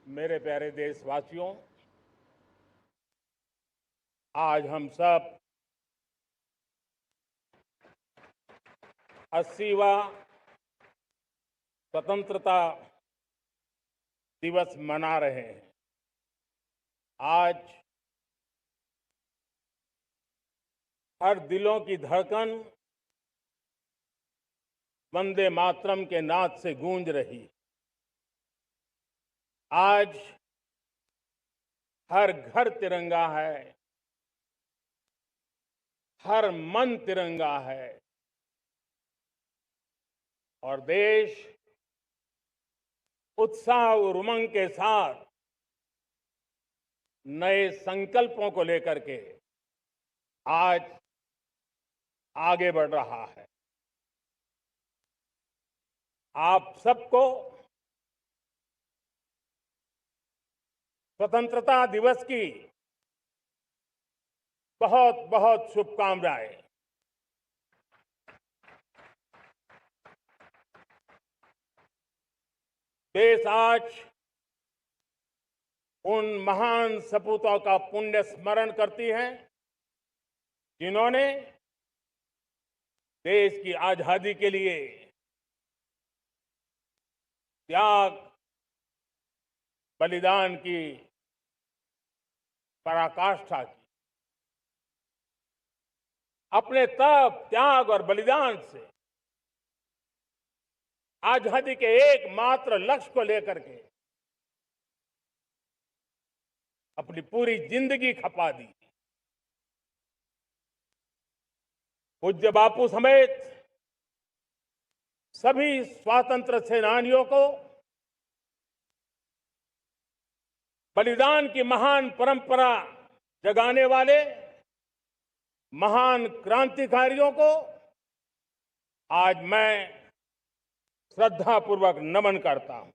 मेरे प्यारे देशवासियों, आज हम सब 80वां स्वतंत्रता दिवस मना रहे हैं। आज हर दिलों की धड़कन वंदे मातरम के नाद से गूंज रही। आज हर घर तिरंगा है, हर मन तिरंगा है और देश उत्साह और उमंग के साथ नए संकल्पों को लेकर के आज आगे बढ़ रहा है। आप सबको स्वतंत्रता दिवस की बहुत बहुत शुभकामनाएं। देश आज उन महान सपूतों का पुण्य स्मरण करती है जिन्होंने देश की आजादी के लिए त्याग बलिदान की पराकाष्ठा की। अपने तप, त्याग और बलिदान से आजादी के एकमात्र लक्ष्य को लेकर के अपनी पूरी जिंदगी खपा दी। पूज्य बापू समेत सभी स्वातंत्र्य सेनानियों को बलिदान की महान परंपरा जगाने वाले महान क्रांतिकारियों को आज मैं श्रद्धापूर्वक नमन करता हूं।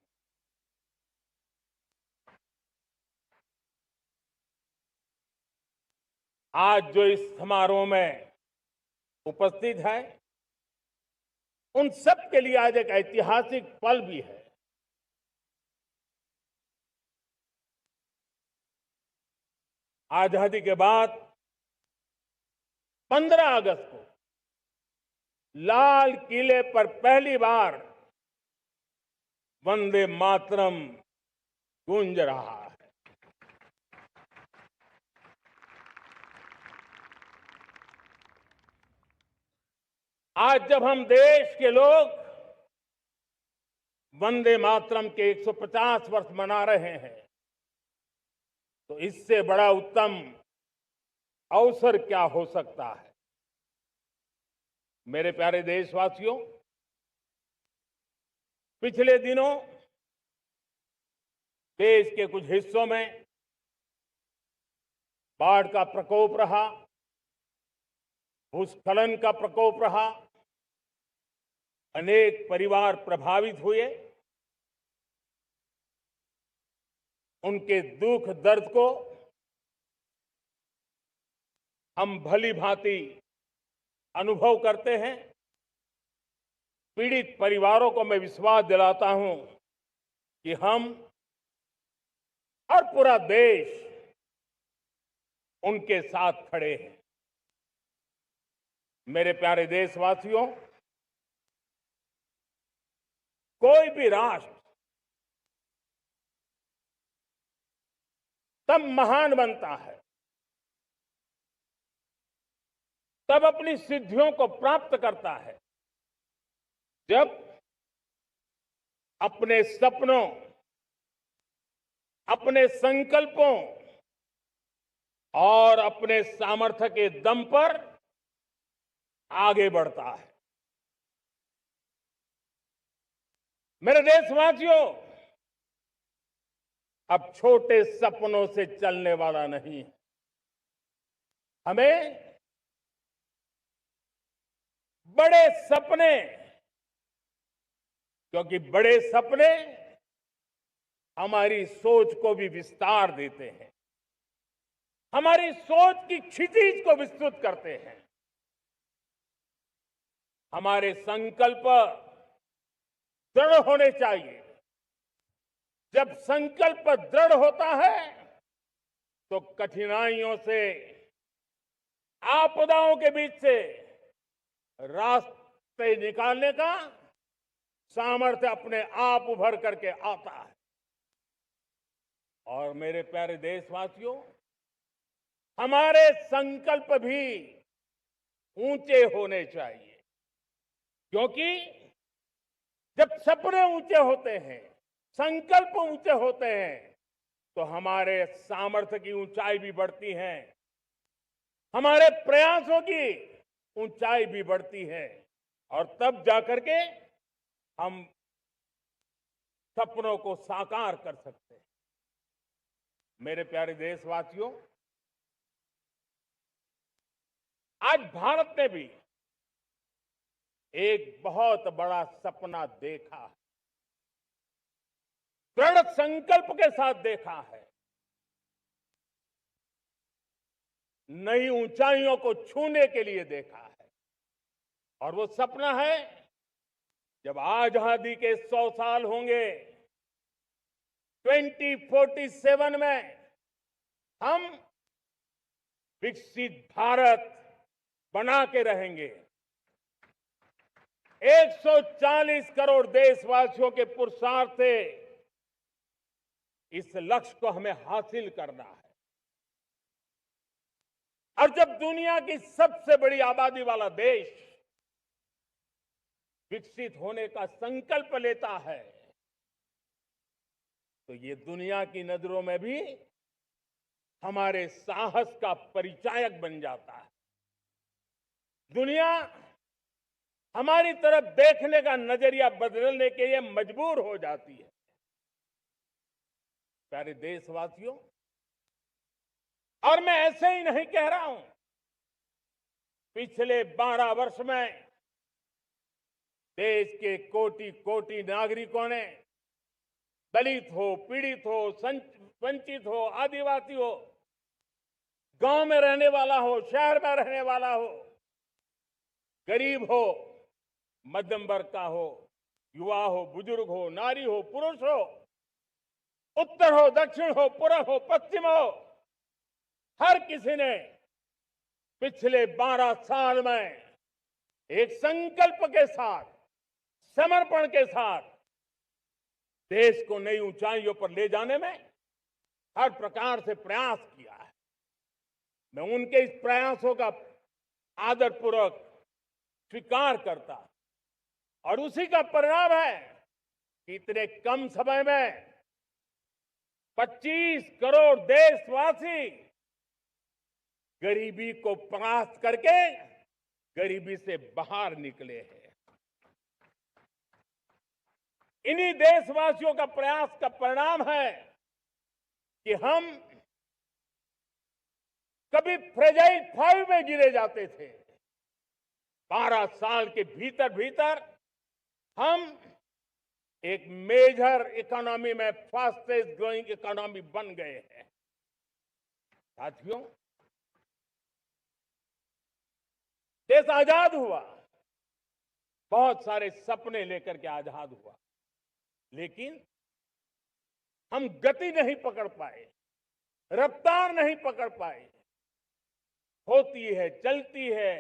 आज जो इस समारोह में उपस्थित है उन सब के लिए आज एक ऐतिहासिक पल भी है। आजादी के बाद 15 अगस्त को लाल किले पर पहली बार वंदे मातरम गूंज रहा है। आज जब हम देश के लोग वंदे मातरम के 150 वर्ष मना रहे हैं तो इससे बड़ा उत्तम अवसर क्या हो सकता है। मेरे प्यारे देशवासियों, पिछले दिनों देश के कुछ हिस्सों में बाढ़ का प्रकोप रहा, भूस्खलन का प्रकोप रहा, अनेक परिवार प्रभावित हुए। उनके दुख दर्द को हम भली भांति अनुभव करते हैं। पीड़ित परिवारों को मैं विश्वास दिलाता हूं कि हम और पूरा देश उनके साथ खड़े हैं। मेरे प्यारे देशवासियों, कोई भी राष्ट्र तब महान बनता है, तब अपनी सिद्धियों को प्राप्त करता है जब अपने सपनों, अपने संकल्पों और अपने सामर्थ्य के दम पर आगे बढ़ता है। मेरे देशवासियों, अब छोटे सपनों से चलने वाला नहीं है। हमें बड़े सपने, क्योंकि बड़े सपने हमारी सोच को भी विस्तार देते हैं, हमारी सोच की क्षितिज को विस्तृत करते हैं। हमारे संकल्प दृढ़ होने चाहिए जब संकल्प दृढ़ होता है तो कठिनाइयों से, आपदाओं के बीच से रास्ते निकालने का सामर्थ्य अपने आप उभर करके आता है। और मेरे प्यारे देशवासियों, हमारे संकल्प भी ऊंचे होने चाहिए, क्योंकि जब सपने ऊंचे होते हैं, संकल्प ऊंचे होते हैं, तो हमारे सामर्थ्य की ऊंचाई भी बढ़ती है, हमारे प्रयासों की ऊंचाई भी बढ़ती है, और तब जाकर के हम सपनों को साकार कर सकते हैं। मेरे प्यारे देशवासियों, आज भारत ने भी एक बहुत बड़ा सपना देखा है, दृढ़ संकल्प के साथ देखा है। नई ऊंचाइयों को छूने के लिए देखा है, और वो सपना है जब आजादी के 100 साल होंगे, 2047 में हम विकसित भारत बना के रहेंगे। 140 करोड़ देशवासियों के पुरुषार्थ से इस लक्ष्य को हमें हासिल करना है। और जब दुनिया की सबसे बड़ी आबादी वाला देश विकसित होने का संकल्प लेता है, तो ये दुनिया की नजरों में भी हमारे साहस का परिचायक बन जाता है। दुनिया हमारी तरफ देखने का नजरिया बदलने के लिए मजबूर हो जाती है। प्यारे देशवासियों, और मैं ऐसे ही नहीं कह रहा हूं, पिछले 12 वर्ष में देश के कोटि कोटि नागरिकों ने, दलित हो, पीड़ित हो, वंचित हो, आदिवासी हो, गांव में रहने वाला हो, शहर में रहने वाला हो, गरीब हो, मध्यम वर्ग का हो, युवा हो, बुजुर्ग हो, नारी हो, पुरुष हो, उत्तर हो, दक्षिण हो, पूर्व हो, पश्चिम हो, हर किसी ने पिछले 12 साल में एक संकल्प के साथ, समर्पण के साथ देश को नई ऊंचाइयों पर ले जाने में हर प्रकार से प्रयास किया है। मैं उनके इस प्रयासों का आदरपूर्वक स्वीकार करता, और उसी का परिणाम है कि इतने कम समय में 25 करोड़ देशवासी गरीबी को परास्त करके गरीबी से बाहर निकले हैं। इन्हीं देशवासियों का प्रयास का परिणाम है कि हम कभी फ्रेजाइल 5 में गिरे जाते थे। 12 साल के भीतर भीतर हम एक मेजर इकोनॉमी में फास्टेस्ट ग्रोइंग इकोनॉमी बन गए हैं। साथियों, देश आजाद हुआ, बहुत सारे सपने लेकर के आजाद हुआ, लेकिन हम गति नहीं पकड़ पाए, रफ्तार नहीं पकड़ पाए। होती है, चलती है,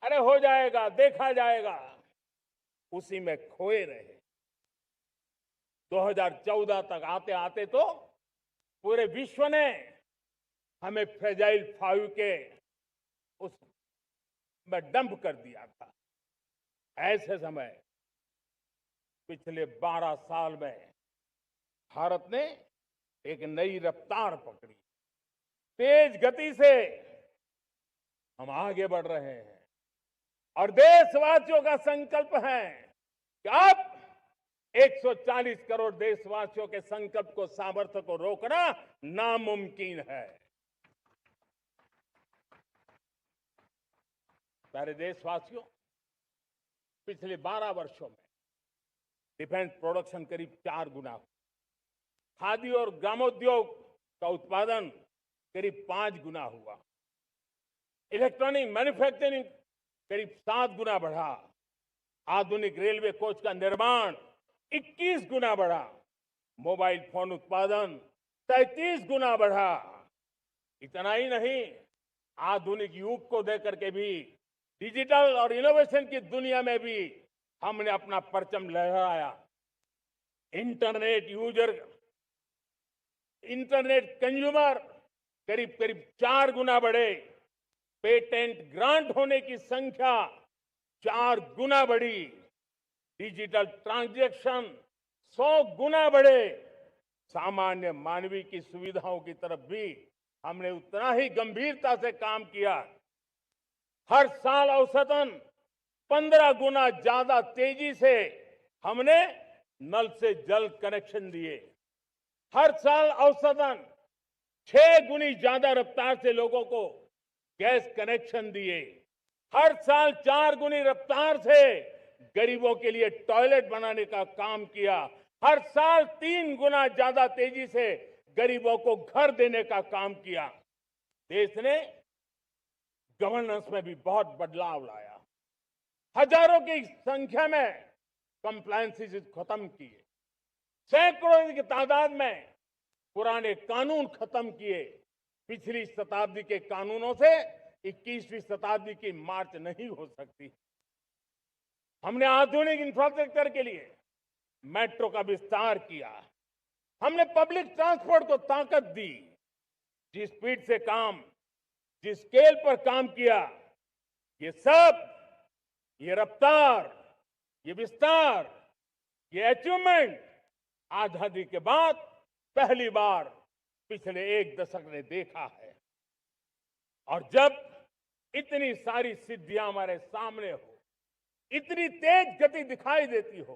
अरे हो जाएगा, देखा जाएगा, उसी में खोए रहे। 2014 तक आते आते तो पूरे विश्व ने हमें फ्रेजाइल 5 के उस में डंप कर दिया था। ऐसे समय पिछले 12 साल में भारत ने एक नई रफ्तार पकड़ी, तेज गति से हम आगे बढ़ रहे हैं, और देशवासियों का संकल्प है कि अब 140 करोड़ देशवासियों के संकल्प को, सामर्थ्य को रोकना नामुमकिन है। प्यारे देशवासियों, पिछले 12 वर्षों में डिफेंस प्रोडक्शन करीब 4 गुना हुआ, खादी और ग्रामोद्योग का उत्पादन करीब 5 गुना हुआ, इलेक्ट्रॉनिक मैन्युफैक्चरिंग करीब 7 गुना बढ़ा, आधुनिक रेलवे कोच का निर्माण 21 गुना बढ़ा, मोबाइल फोन उत्पादन 33 गुना बढ़ा। इतना ही नहीं, आधुनिक युग को देकर के भी डिजिटल और इनोवेशन की दुनिया में भी हमने अपना परचम लहराया। इंटरनेट यूजर, इंटरनेट कंज्यूमर करीब करीब 4 गुना बढ़े। पेटेंट ग्रांट होने की संख्या 4 गुना बढ़ी। डिजिटल ट्रांजैक्शन 100 गुना बढ़े। सामान्य मानवीय की सुविधाओं की तरफ भी हमने उतना ही गंभीरता से काम किया। हर साल औसतन 15 गुना ज्यादा तेजी से हमने नल से जल कनेक्शन दिए। हर साल औसतन 6 गुनी ज्यादा रफ्तार से लोगों को गैस कनेक्शन दिए। हर साल 4 गुनी रफ्तार से गरीबों के लिए टॉयलेट बनाने का काम किया। हर साल 3 गुना ज्यादा तेजी से गरीबों को घर देने का काम किया। देश ने गवर्नेंस में भी बहुत बदलाव लाया। हजारों की संख्या में कंप्लायंसेस खत्म किए। सैकड़ों की तादाद में पुराने कानून खत्म किए। पिछली शताब्दी के कानूनों से 21वीं शताब्दी की मार्च नहीं हो सकती। हमने आधुनिक इंफ्रास्ट्रक्चर के लिए मेट्रो का विस्तार किया। हमने पब्लिक ट्रांसपोर्ट को ताकत दी। जिस स्पीड से काम, जिस स्केल पर काम किया, ये सब, ये रफ्तार, ये विस्तार, ये अचीवमेंट आजादी के बाद पहली बार पिछले 1 दशक ने देखा है। और जब इतनी सारी सिद्धियां हमारे सामने हो, इतनी तेज गति दिखाई देती हो,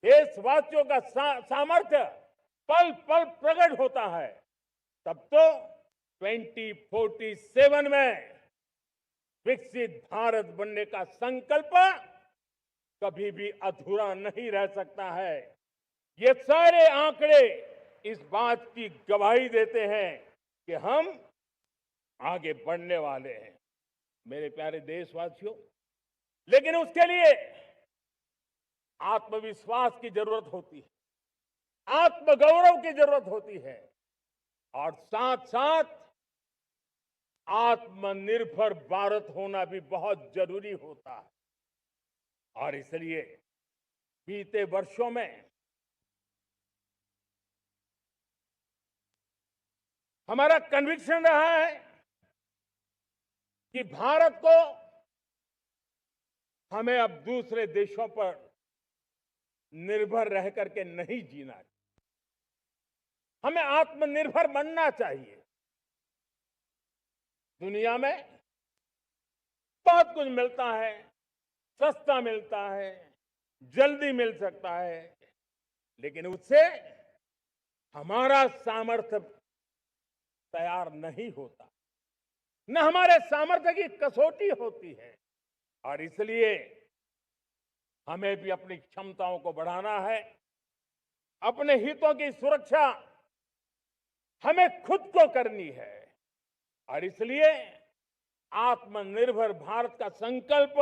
देशवासियों का सामर्थ्य पल पल प्रकट होता है, तब तो 2047 में विकसित भारत बनने का संकल्प कभी भी अधूरा नहीं रह सकता है। ये सारे आंकड़े इस बात की गवाही देते हैं कि हम आगे बढ़ने वाले हैं। मेरे प्यारे देशवासियों, लेकिन उसके लिए आत्मविश्वास की जरूरत होती है, आत्मगौरव की जरूरत होती है, और साथ साथ आत्मनिर्भर भारत होना भी बहुत जरूरी होता है। और इसलिए बीते वर्षों में हमारा कन्विक्शन रहा है कि भारत को हमें अब दूसरे देशों पर निर्भर रह करके नहीं जीना चाहिए। हमें आत्मनिर्भर बनना चाहिए। दुनिया में बहुत कुछ मिलता है, सस्ता मिलता है, जल्दी मिल सकता है, लेकिन उससे हमारा सामर्थ्य तैयार नहीं होता, न हमारे सामर्थ्य की कसौटी होती है। और इसलिए हमें भी अपनी क्षमताओं को बढ़ाना है। अपने हितों की सुरक्षा हमें खुद को करनी है। और इसलिए आत्मनिर्भर भारत का संकल्प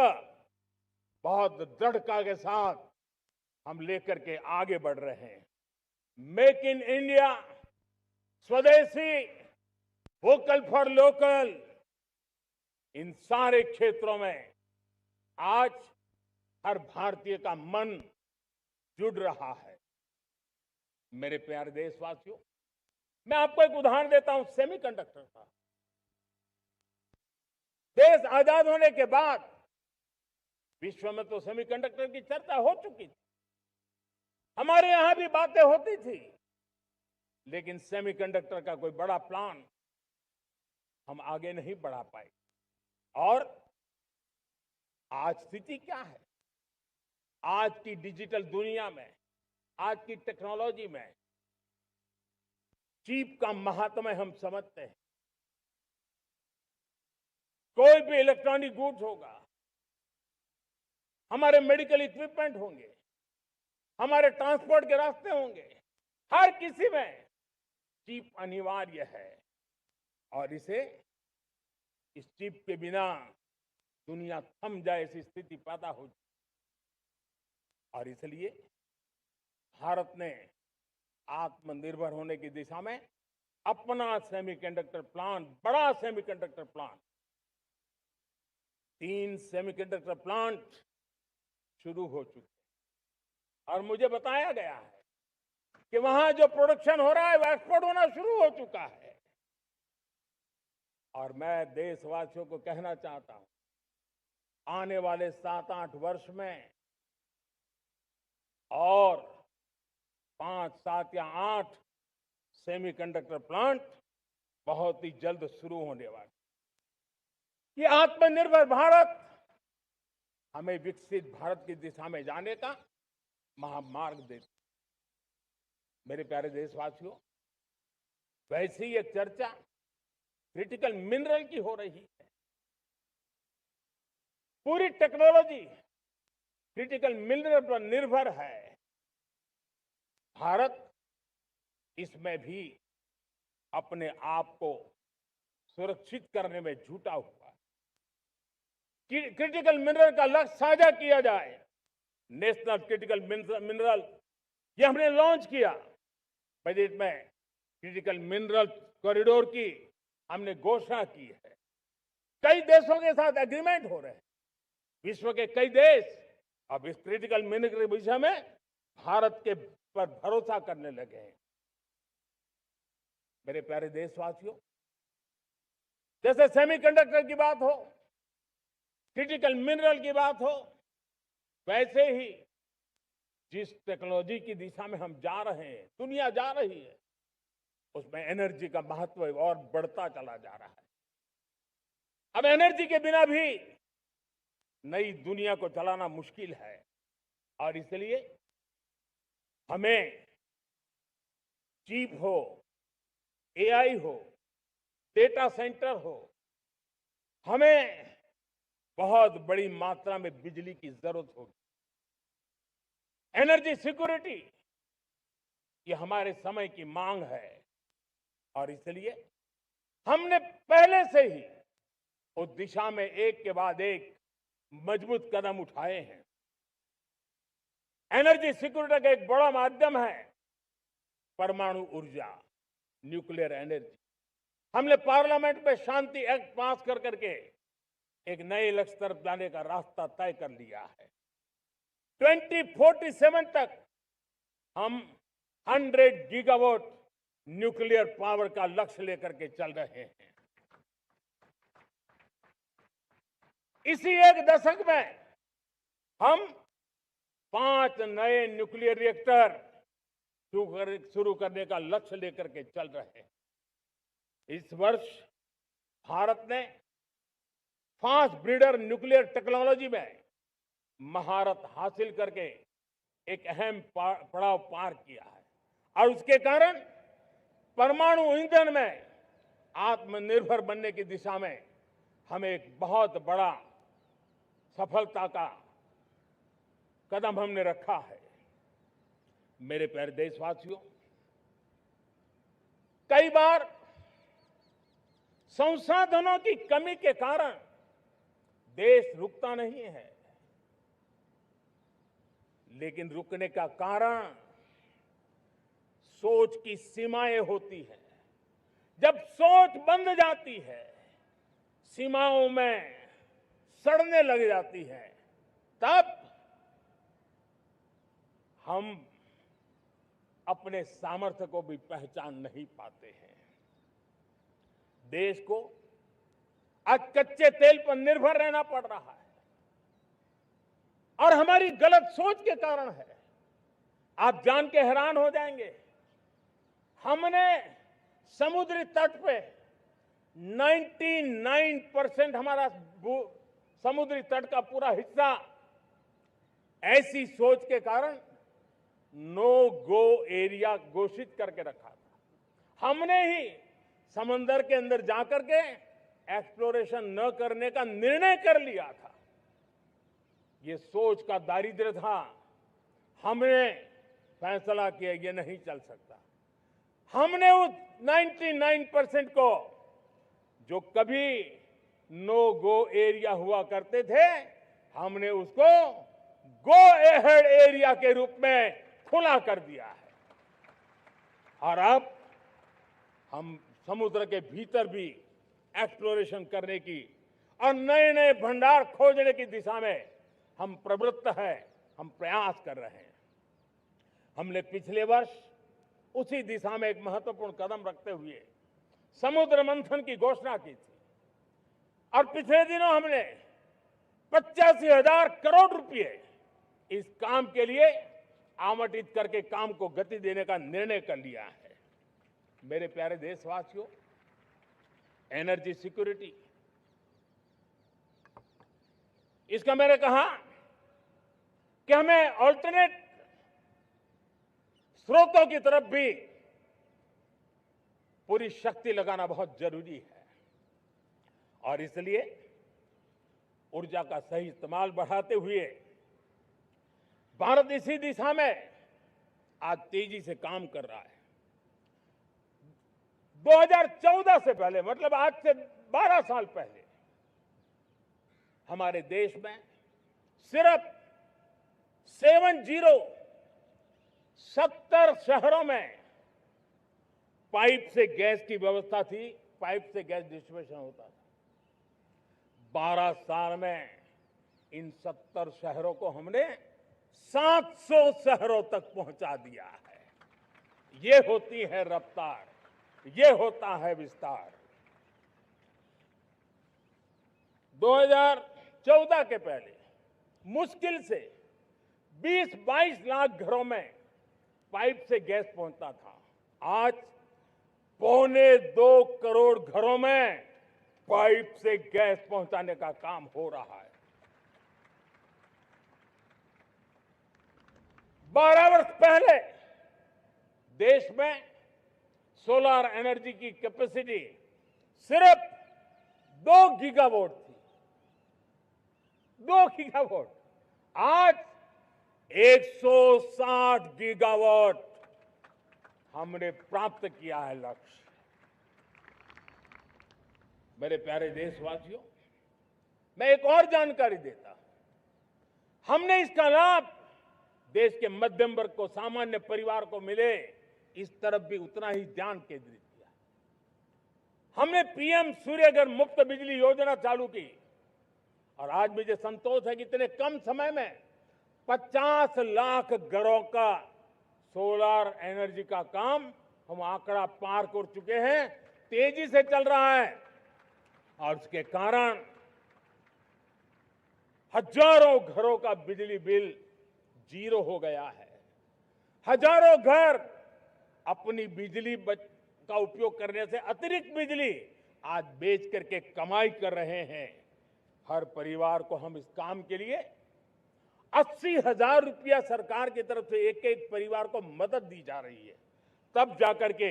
बहुत दृढ़ता के साथ हम लेकर के आगे बढ़ रहे हैं। मेक इन इंडिया, स्वदेशी, वोकल फॉर लोकल, इन सारे क्षेत्रों में आज हर भारतीय का मन जुड़ रहा है। मेरे प्यारे देशवासियों, मैं आपको एक उदाहरण देता हूं सेमीकंडक्टर का। देश आजाद होने के बाद विश्व में तो सेमीकंडक्टर की चर्चा हो चुकी थी, हमारे यहां भी बातें होती थी, लेकिन सेमीकंडक्टर का कोई बड़ा प्लान हम आगे नहीं बढ़ा पाए। और आज स्थिति क्या है? आज की डिजिटल दुनिया में, आज की टेक्नोलॉजी में चिप का महात्म्य हम समझते हैं। कोई भी इलेक्ट्रॉनिक गुड्स होगा, हमारे मेडिकल इक्विपमेंट होंगे, हमारे ट्रांसपोर्ट के रास्ते होंगे, हर किसी में चिप अनिवार्य है। और इस चिप के बिना दुनिया थम जाए ऐसी स्थिति पैदा हो जाए। और इसलिए भारत ने आत्मनिर्भर होने की दिशा में अपना सेमीकंडक्टर प्लांट, बड़ा सेमीकंडक्टर प्लांट, 3 सेमीकंडक्टर प्लांट शुरू हो चुके हैं और मुझे बताया गया है कि वहां जो प्रोडक्शन हो रहा है वो एक्सपोर्ट होना शुरू हो चुका है। और मैं देशवासियों को कहना चाहता हूं, आने वाले 7-8 वर्ष में और 5, 7 या 8 सेमीकंडक्टर प्लांट बहुत ही जल्द शुरू होने वाले। ये आत्मनिर्भर भारत हमें विकसित भारत की दिशा में जाने का महामार्ग देता। मेरे प्यारे देशवासियों, वैसे ही एक चर्चा क्रिटिकल मिनरल की हो रही है। पूरी टेक्नोलॉजी क्रिटिकल मिनरल पर निर्भर है। भारत इसमें भी अपने आप को सुरक्षित करने में जुटा हुआ है। क्रिटिकल मिनरल का लक्ष्य साझा किया जाए। नेशनल क्रिटिकल मिनरल ये हमने लॉन्च किया। बजट में क्रिटिकल मिनरल कॉरिडोर की हमने घोषणा की है। कई देशों के साथ एग्रीमेंट हो रहे हैं। विश्व के कई देश अब इस क्रिटिकल मिनरल के विषय में भारत के पर भरोसा करने लगे हैं। मेरे प्यारे देशवासियों, जैसे सेमीकंडक्टर की बात हो, क्रिटिकल मिनरल की बात हो, वैसे ही जिस टेक्नोलॉजी की दिशा में हम जा रहे हैं, दुनिया जा रही है, उसमें एनर्जी का महत्व और बढ़ता चला जा रहा है। अब एनर्जी के बिना भी नई दुनिया को चलाना मुश्किल है और इसलिए हमें चिप हो, एआई हो, डेटा सेंटर हो, हमें बहुत बड़ी मात्रा में बिजली की जरूरत होगी। एनर्जी सिक्योरिटी ये हमारे समय की मांग है और इसलिए हमने पहले से ही उस दिशा में एक के बाद एक मजबूत कदम उठाए हैं। एनर्जी सिक्योरिटी का एक बड़ा माध्यम है परमाणु ऊर्जा, न्यूक्लियर एनर्जी। हमने पार्लियामेंट में शांति एक्ट पास कर करके एक नए लक्ष्य तरफ जाने का रास्ता तय कर लिया है। 2047 तक हम 100 गीगावाट न्यूक्लियर पावर का लक्ष्य लेकर के चल रहे हैं। इसी एक दशक में हम 5 नए न्यूक्लियर रिएक्टर शुरू करने का लक्ष्य लेकर के चल रहे हैं। इस वर्ष भारत ने फास्ट ब्रीडर न्यूक्लियर टेक्नोलॉजी में महारत हासिल करके एक अहम पड़ाव पार किया है और उसके कारण परमाणु ईंधन में आत्मनिर्भर बनने की दिशा में हमें एक बहुत बड़ा सफलता का कदम हमने रखा है। मेरे प्यारे देशवासियों, कई बार संसाधनों की कमी के कारण देश रुकता नहीं है, लेकिन रुकने का कारण सोच की सीमाएं होती हैं। जब सोच बंध जाती है, सीमाओं में सड़ने लग जाती है, तब हम अपने सामर्थ्य को भी पहचान नहीं पाते हैं। देश को आज कच्चे तेल पर निर्भर रहना पड़ रहा है और हमारी गलत सोच के कारण है। आप जान के हैरान हो जाएंगे, हमने समुद्री तट पे 99% हमारा समुद्री तट का पूरा हिस्सा ऐसी सोच के कारण नो गो एरिया घोषित करके रखा था। हमने ही समंदर के अंदर जाकर के एक्सप्लोरेशन न करने का निर्णय कर लिया था। ये सोच का दारिद्र्य था। हमने फैसला किया ये नहीं चल सकता। हमने उस 99% को, जो कभी नो गो एरिया हुआ करते थे, हमने उसको गो एहेड एरिया के रूप में खुला कर दिया है। और अब हम समुद्र के भीतर भी एक्सप्लोरेशन करने की और नए नए भंडार खोजने की दिशा में हम प्रवृत्त हैं, हम प्रयास कर रहे हैं। हमने पिछले वर्ष उसी दिशा में एक महत्वपूर्ण कदम रखते हुए समुद्र मंथन की घोषणा की थी और पिछले दिनों हमने 85,000 करोड़ रुपए इस काम के लिए आवंटित करके काम को गति देने का निर्णय कर लिया है। मेरे प्यारे देशवासियों, एनर्जी सिक्योरिटी, इसका मैंने कहा कि हमें ऑल्टरनेट स्रोतों की तरफ भी पूरी शक्ति लगाना बहुत जरूरी है और इसलिए ऊर्जा का सही इस्तेमाल बढ़ाते हुए भारत इसी दिशा में आज तेजी से काम कर रहा है। 2014 से पहले, मतलब आज से 12 साल पहले, हमारे देश में सिर्फ 70 शहरों में पाइप से गैस की व्यवस्था थी, पाइप से गैस डिस्ट्रीब्यूशन होता था। 12 साल में इन 70 शहरों को हमने 700 शहरों तक पहुंचा दिया है। ये होती है रफ्तार, ये होता है विस्तार। 2014 के पहले मुश्किल से 20-22 लाख घरों में पाइप से गैस पहुंचता था। आज 1.25 करोड़ घरों में पाइप से गैस पहुंचाने का काम हो रहा है। 12 वर्ष पहले देश में सोलर एनर्जी की कैपेसिटी सिर्फ 2 गीगावाट थी। 2 गीगावाट, आज 160 गीगावाट हमने प्राप्त किया है लक्ष्य। मेरे प्यारे देशवासियों, मैं एक और जानकारी देता हूं। हमने इसका लाभ देश के मध्यम वर्ग को, सामान्य परिवार को मिले, इस तरफ भी उतना ही ध्यान केंद्रित किया। हमने पीएम सूर्यघर मुफ्त बिजली योजना चालू की और आज मुझे संतोष है कि इतने कम समय में 50 लाख घरों का सोलर एनर्जी का काम हम आंकड़ा पार कर चुके हैं। तेजी से चल रहा है और इसके कारण हजारों घरों का बिजली बिल 0 हो गया है। हजारों घर अपनी बिजली का उपयोग करने से अतिरिक्त बिजली आज बेच करके कमाई कर रहे हैं। हर परिवार को हम इस काम के लिए 80,000 रुपया सरकार की तरफ से एक एक परिवार को मदद दी जा रही है, तब जाकर के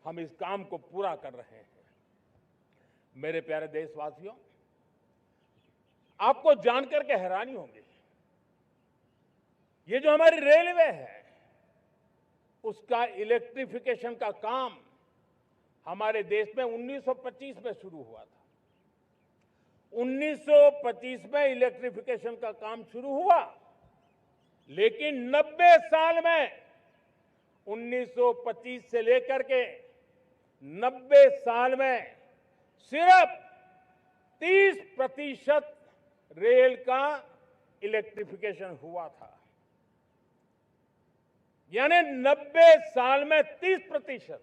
हम इस काम को पूरा कर रहे हैं। मेरे प्यारे देशवासियों, आपको जानकर के हैरानी होगी, ये जो हमारी रेलवे है उसका इलेक्ट्रिफिकेशन का काम हमारे देश में 1925 में शुरू हुआ था। 1925 में इलेक्ट्रिफिकेशन का काम शुरू हुआ, लेकिन 90 साल में 1925 से लेकर के 90 साल में सिर्फ 30% रेल का इलेक्ट्रिफिकेशन हुआ था। यानी 90 साल में 30%।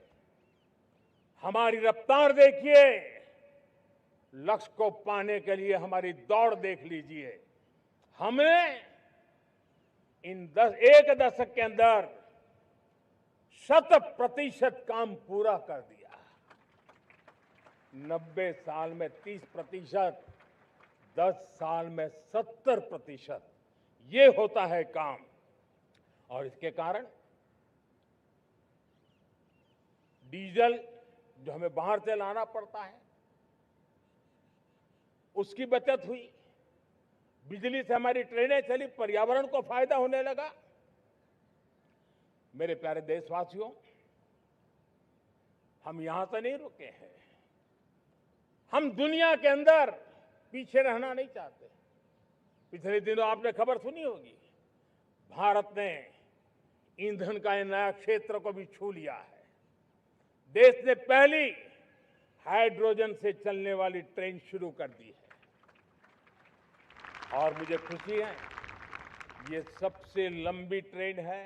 हमारी रफ्तार देखिए, लक्ष्य को पाने के लिए हमारी दौड़ देख लीजिए। हमने एक दशक के अंदर 100% काम पूरा कर दिया। 90 साल में 30%, 10 साल में 70%, ये होता है काम। और इसके कारण डीजल जो हमें बाहर से लाना पड़ता है उसकी बचत हुई, बिजली से हमारी ट्रेनें चली, पर्यावरण को फायदा होने लगा। मेरे प्यारे देशवासियों, हम यहां से नहीं रुके हैं, हम दुनिया के अंदर पीछे रहना नहीं चाहते। पिछले दिनों आपने खबर सुनी होगी, भारत ने ईंधन का नया क्षेत्र को भी छू लिया है। देश ने पहली हाइड्रोजन से चलने वाली ट्रेन शुरू कर दी है और मुझे खुशी है, ये सबसे लंबी ट्रेन है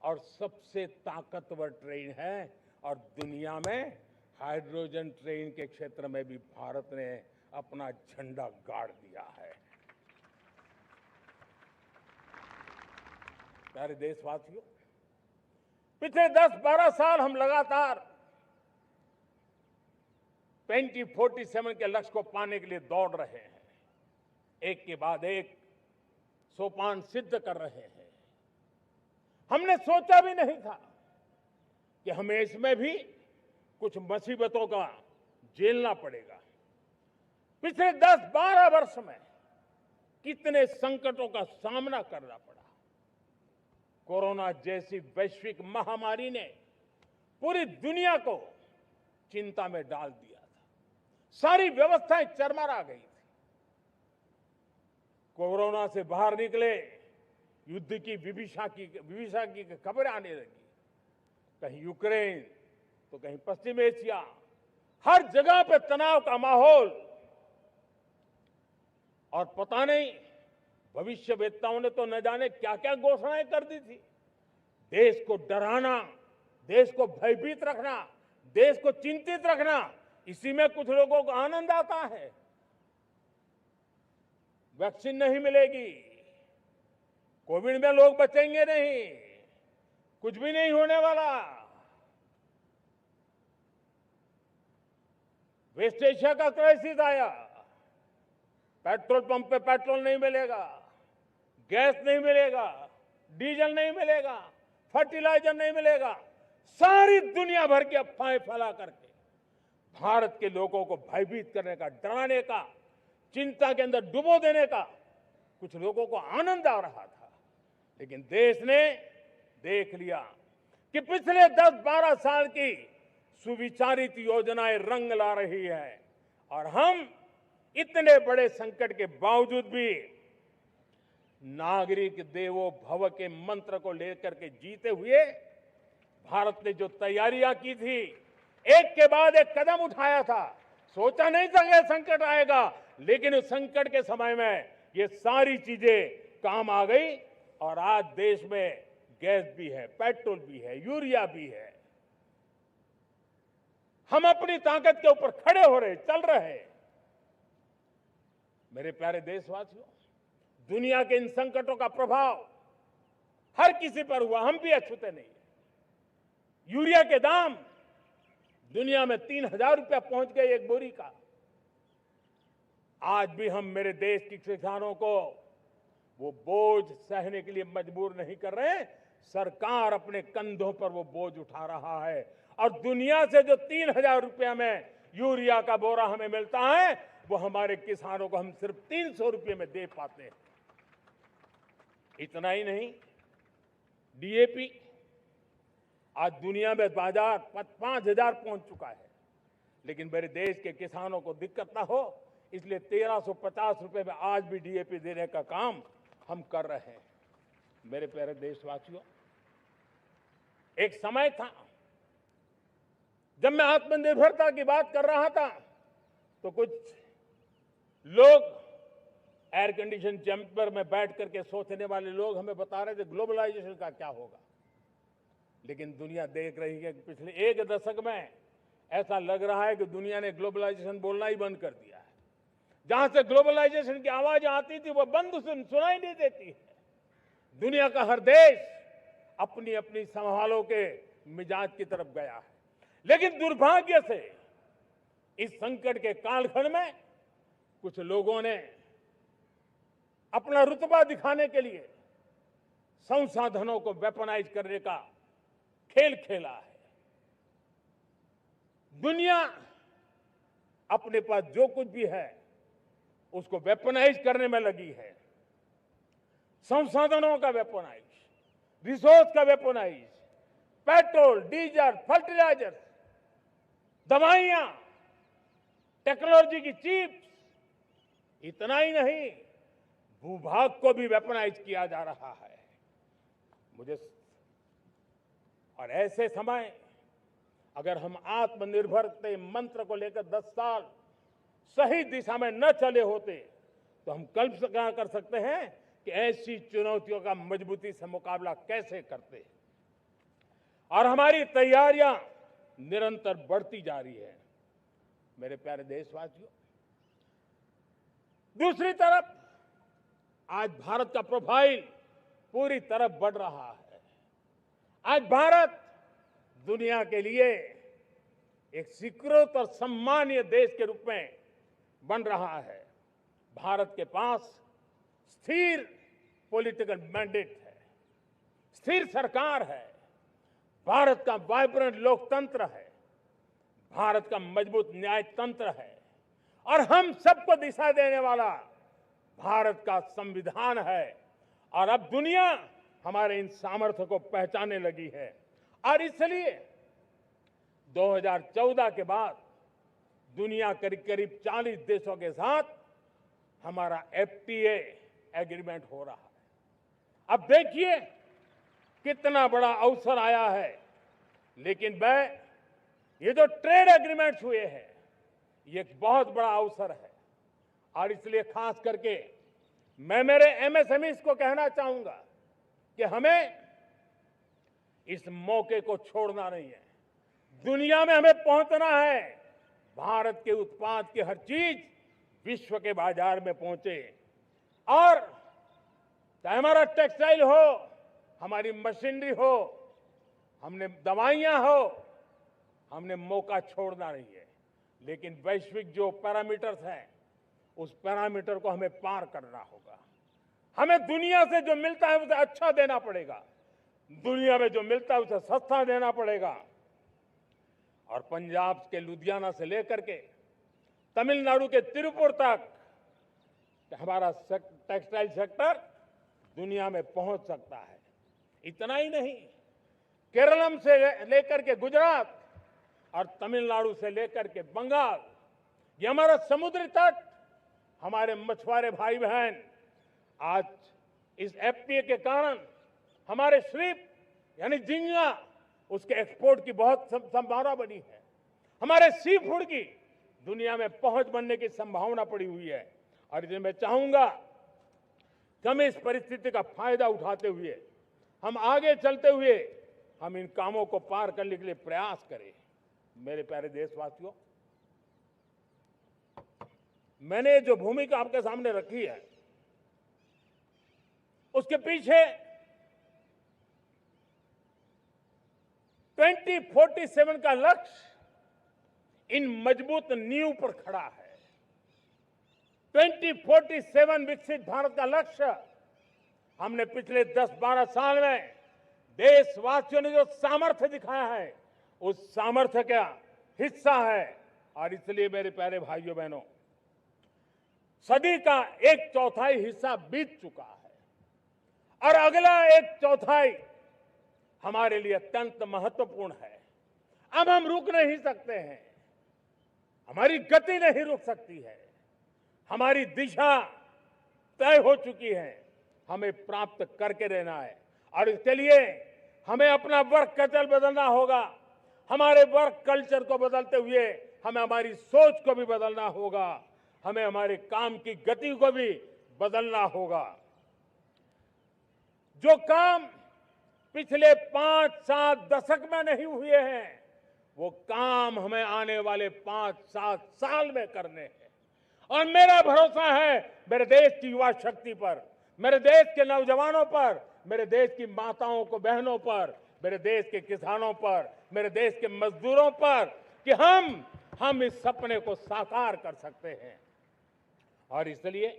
और सबसे ताकतवर ट्रेन है और दुनिया में हाइड्रोजन ट्रेन के क्षेत्र में भी भारत ने अपना झंडा गाड़ दिया है। प्यारे देशवासियों, पिछले 10-12 साल हम लगातार 2047 के लक्ष्य को पाने के लिए दौड़ रहे हैं, एक के बाद एक सोपान सिद्ध कर रहे हैं। हमने सोचा भी नहीं था कि हमें इसमें भी कुछ मुसीबतों का झेलना पड़ेगा। पिछले 10-12 वर्ष में कितने संकटों का सामना करना पड़ा। कोरोना जैसी वैश्विक महामारी ने पूरी दुनिया को चिंता में डाल दिया था, सारी व्यवस्थाएं चरमरा गई थी। कोरोना से बाहर निकले, युद्ध की विभीषा की खबरें आने लगी, कहीं यूक्रेन तो कहीं पश्चिम एशिया, हर जगह पे तनाव का माहौल। और पता नहीं भविष्यवेत्ताओं ने तो न जाने क्या क्या घोषणाएं कर दी थी। देश को डराना, देश को भयभीत रखना, देश को चिंतित रखना, इसी में कुछ लोगों को आनंद आता है। वैक्सीन नहीं मिलेगी, कोविड में लोग बचेंगे नहीं, कुछ भी नहीं होने वाला। वेस्ट एशिया का क्राइसिस आया, पेट्रोल पंप पे पेट्रोल नहीं मिलेगा, गैस नहीं मिलेगा, डीजल नहीं मिलेगा, फर्टिलाइजर नहीं मिलेगा। सारी दुनिया भर की अफवाहें फैला करके भारत के लोगों को भयभीत करने का, डराने का, चिंता के अंदर डुबो देने का कुछ लोगों को आनंद आ रहा था। लेकिन देश ने देख लिया कि पिछले 10-12 साल की सुविचारित योजनाएं रंग ला रही है और हम इतने बड़े संकट के बावजूद भी नागरिक देवो भव के मंत्र को लेकर के जीते हुए भारत ने जो तैयारियां की थी, एक के बाद एक कदम उठाया था। सोचा नहीं था कि संकट आएगा, लेकिन उस संकट के समय में ये सारी चीजें काम आ गई और आज देश में गैस भी है, पेट्रोल भी है, यूरिया भी है। हम अपनी ताकत के ऊपर खड़े हो रहे, चल रहे। मेरे प्यारे देशवासियों, दुनिया के इन संकटों का प्रभाव हर किसी पर हुआ, हम भी अछूते नहीं। यूरिया के दाम दुनिया में 3,000 रुपया पहुंच गए एक बोरी का। आज भी हम मेरे देश के किसानों को वो बोझ सहने के लिए मजबूर नहीं कर रहे हैं। सरकार अपने कंधों पर वो बोझ उठा रहा है और दुनिया से जो 3,000 रुपया में यूरिया का बोरा हमें मिलता है, वो हमारे किसानों को हम सिर्फ 300 रुपये में दे पाते हैं। इतना ही नहीं, डीएपी आज दुनिया में बाजार 5,000 पहुंच चुका है, लेकिन मेरे देश के किसानों को दिक्कत ना हो, इसलिए 1,350 रुपये में आज भी डीएपी देने का काम हम कर रहे हैं। मेरे प्यारे देशवासियों, एक समय था जब मैं आत्मनिर्भरता की बात कर रहा था तो कुछ लोग एयर कंडीशन चैम्बर में बैठ करके सोचने वाले लोग हमें बता रहे थे ग्लोबलाइजेशन का क्या होगा। लेकिन दुनिया देख रही है कि पिछले एक दशक में ऐसा लग रहा है कि दुनिया ने ग्लोबलाइजेशन बोलना ही बंद कर दिया है। जहां से ग्लोबलाइजेशन की आवाज आती थी वो बंद सुनाई नहीं देती है। दुनिया का हर देश अपनी अपनी संभालों के मिजाज की तरफ गया है। लेकिन दुर्भाग्य से इस संकट के कालखंड में कुछ लोगों ने अपना रुतबा दिखाने के लिए संसाधनों को वेपनाइज करने का खेल खेला है। दुनिया अपने पास जो कुछ भी है उसको वेपनाइज करने में लगी है। संसाधनों का वेपनाइज, रिसोर्स का वेपनाइज, पेट्रोल, डीजल, फर्टिलाइजर, दवाइयां, टेक्नोलॉजी की चिप्स, इतना ही नहीं, भूभाग को भी वेपनाइज किया जा रहा है। और ऐसे समय अगर हम आत्मनिर्भरता मंत्र को लेकर 10 साल सही दिशा में न चले होते तो हम कल्पना कर सकते हैं कि ऐसी चुनौतियों का मजबूती से मुकाबला कैसे करते। और हमारी तैयारियां निरंतर बढ़ती जा रही है। मेरे प्यारे देशवासियों, दूसरी तरफ आज भारत का प्रोफाइल पूरी तरफ बढ़ रहा है। आज भारत दुनिया के लिए एक स्वीकृत और सम्मानीय देश के रूप में बन रहा है। भारत के पास स्थिर पॉलिटिकल मैंडेट है, स्थिर सरकार है, भारत का वाइब्रेंट लोकतंत्र है, भारत का मजबूत न्याय तंत्र है और हम सबको दिशा देने वाला भारत का संविधान है। और अब दुनिया हमारे इन सामर्थ्य को पहचानने लगी है और इसलिए 2014 के बाद दुनिया करीब करीब 40 देशों के साथ हमारा FTA एग्रीमेंट हो रहा है। अब देखिए कितना बड़ा अवसर आया है। लेकिन ये जो ट्रेड एग्रीमेंट्स हुए हैं ये एक बहुत बड़ा अवसर है और इसलिए खास करके मैं मेरे MSMEs को कहना चाहूंगा कि हमें इस मौके को छोड़ना नहीं है। दुनिया में हमें पहुंचना है। भारत के उत्पाद की हर चीज विश्व के बाजार में पहुंचे और चाहे हमारा टेक्सटाइल हो, हमारी मशीनरी हो, हमने दवाइयां हो, हमने मौका छोड़ना नहीं है। लेकिन वैश्विक जो पैरामीटर्स हैं उस पैरामीटर को हमें पार करना होगा। हमें दुनिया से जो मिलता है उसे अच्छा देना पड़ेगा, दुनिया में जो मिलता है उसे सस्ता देना पड़ेगा। और पंजाब के लुधियाना से लेकर के तमिलनाडु के तिरुपुर तक हमारा टेक्सटाइल सेक्टर दुनिया में पहुंच सकता है। इतना ही नहीं, केरलम से लेकर के गुजरात और तमिलनाडु से लेकर के बंगाल, ये हमारा समुद्री तट, हमारे मछुआरे भाई बहन आज इस FTA के कारण हमारे श्रिप यानी झींगा उसके एक्सपोर्ट की बहुत संभावना बनी है। हमारे सी फूड की दुनिया में पहुंच बनने की संभावना पड़ी हुई है। और इसलिए मैं चाहूंगा कि हम इस परिस्थिति का फायदा उठाते हुए, हम आगे चलते हुए हम इन कामों को पार करने के लिए प्रयास करें। मेरे प्यारे देशवासियों, मैंने जो भूमिका आपके सामने रखी है उसके पीछे 2047 का लक्ष्य इन मजबूत नींव पर खड़ा है। 2047 विकसित भारत का लक्ष्य हमने पिछले 10-12 साल में देशवासियों ने जो सामर्थ्य दिखाया है उस सामर्थ्य का हिस्सा है। और इसलिए मेरे प्यारे भाइयों बहनों, सदी का 1/4 हिस्सा बीत चुका है और अगला 1/4 हमारे लिए अत्यंत महत्वपूर्ण है। अब हम रुक नहीं सकते हैं, हमारी गति नहीं रुक सकती है, हमारी दिशा तय हो चुकी है, हमें प्राप्त करके रहना है। और इसके लिए हमें अपना वर्क कल्चर बदलना होगा। हमारे वर्क कल्चर को बदलते हुए हमें हमारी सोच को भी बदलना होगा, हमें हमारे काम की गति को भी बदलना होगा। जो काम पिछले 5-7 दशक में नहीं हुए हैं वो काम हमें आने वाले 5-7 साल में करने हैं। और मेरा भरोसा है मेरे देश की युवा शक्ति पर, मेरे देश के नौजवानों पर, मेरे देश की माताओं को बहनों पर, मेरे देश के किसानों पर, मेरे देश के मजदूरों पर कि हम इस सपने को साकार कर सकते हैं। और इसलिए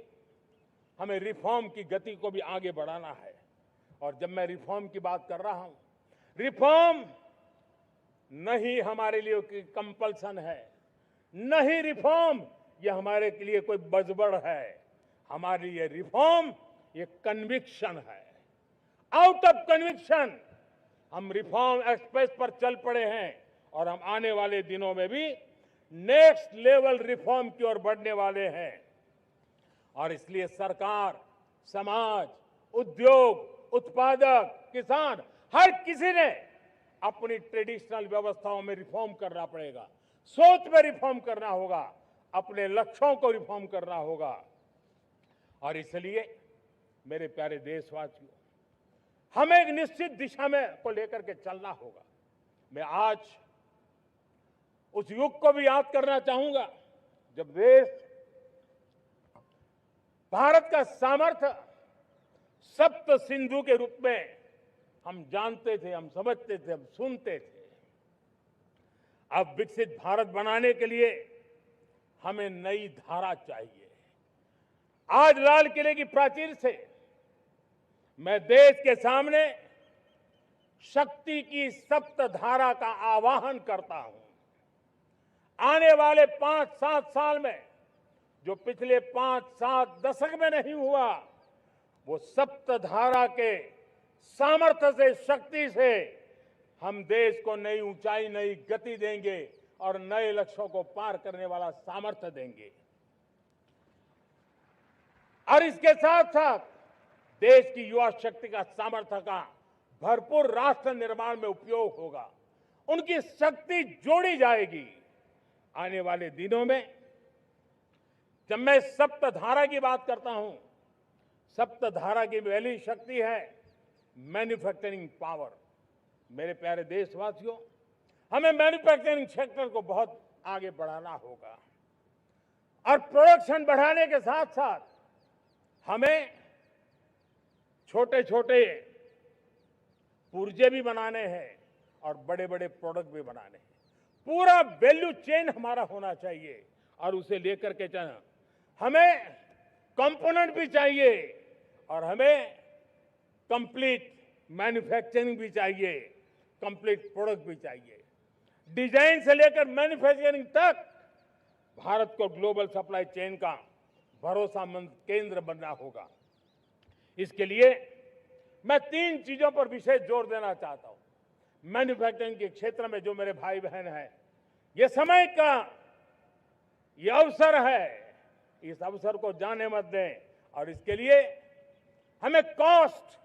हमें रिफॉर्म की गति को भी आगे बढ़ाना है। और जब मैं रिफॉर्म की बात कर रहा हूं, रिफॉर्म नहीं हमारे लिए कोई कंपल्सन है, नहीं रिफॉर्म ये हमारे के लिए कोई बजबड़ है। हमारे लिए रिफॉर्म ये कन्विक्शन है। आउट ऑफ कन्विक्शन हम रिफॉर्म एक्सप्रेस पर चल पड़े हैं और हम आने वाले दिनों में भी नेक्स्ट लेवल रिफॉर्म की ओर बढ़ने वाले हैं। और इसलिए सरकार, समाज, उद्योग, उत्पादक, किसान, हर किसी ने अपनी ट्रेडिशनल व्यवस्थाओं में रिफॉर्म करना पड़ेगा, सोच में रिफॉर्म करना होगा, अपने लक्ष्यों को रिफॉर्म करना होगा। और इसलिए मेरे प्यारे देशवासियों, हमें एक निश्चित दिशा में को लेकर के चलना होगा। मैं आज उस युग को भी याद करना चाहूंगा जब देश भारत का सामर्थ्य सप्त सिंधु के रूप में हम जानते थे, हम समझते थे, हम सुनते थे। अब विकसित भारत बनाने के लिए हमें नई धारा चाहिए। आज लाल किले की प्राचीर से मैं देश के सामने शक्ति की सप्त धारा का आह्वान करता हूं। आने वाले 5-7 साल में जो पिछले 5-7 दशक में नहीं हुआ, वो सप्त धारा के सामर्थ्य से, शक्ति से हम देश को नई ऊंचाई, नई गति देंगे और नए लक्ष्यों को पार करने वाला सामर्थ्य देंगे। और इसके साथ साथ देश की युवा शक्ति का सामर्थ्य का भरपूर राष्ट्र निर्माण में उपयोग होगा, उनकी शक्ति जोड़ी जाएगी। आने वाले दिनों में जब मैं सप्तधारा की बात करता हूं, सप्तधारा की पहली शक्ति है मैन्युफैक्चरिंग पावर। मेरे प्यारे देशवासियों, हमें मैन्युफैक्चरिंग सेक्टर को बहुत आगे बढ़ाना होगा और प्रोडक्शन बढ़ाने के साथ साथ हमें छोटे छोटे पुर्जे भी बनाने हैं और बड़े बड़े प्रोडक्ट भी बनाने हैं। पूरा वैल्यू चेन हमारा होना चाहिए और उसे लेकर के चलना। हमें कंपोनेंट भी चाहिए और हमें कंप्लीट मैन्युफैक्चरिंग भी चाहिए, कंप्लीट प्रोडक्ट भी चाहिए। डिजाइन से लेकर मैन्युफैक्चरिंग तक भारत को ग्लोबल सप्लाई चेन का भरोसामंद केंद्र बनना होगा। इसके लिए मैं 3 चीजों पर विशेष जोर देना चाहता हूं। मैन्युफैक्चरिंग के क्षेत्र में जो मेरे भाई बहन हैं, ये समय का ये अवसर है, इस अवसर को जाने मत दें। और इसके लिए हमें कॉस्ट,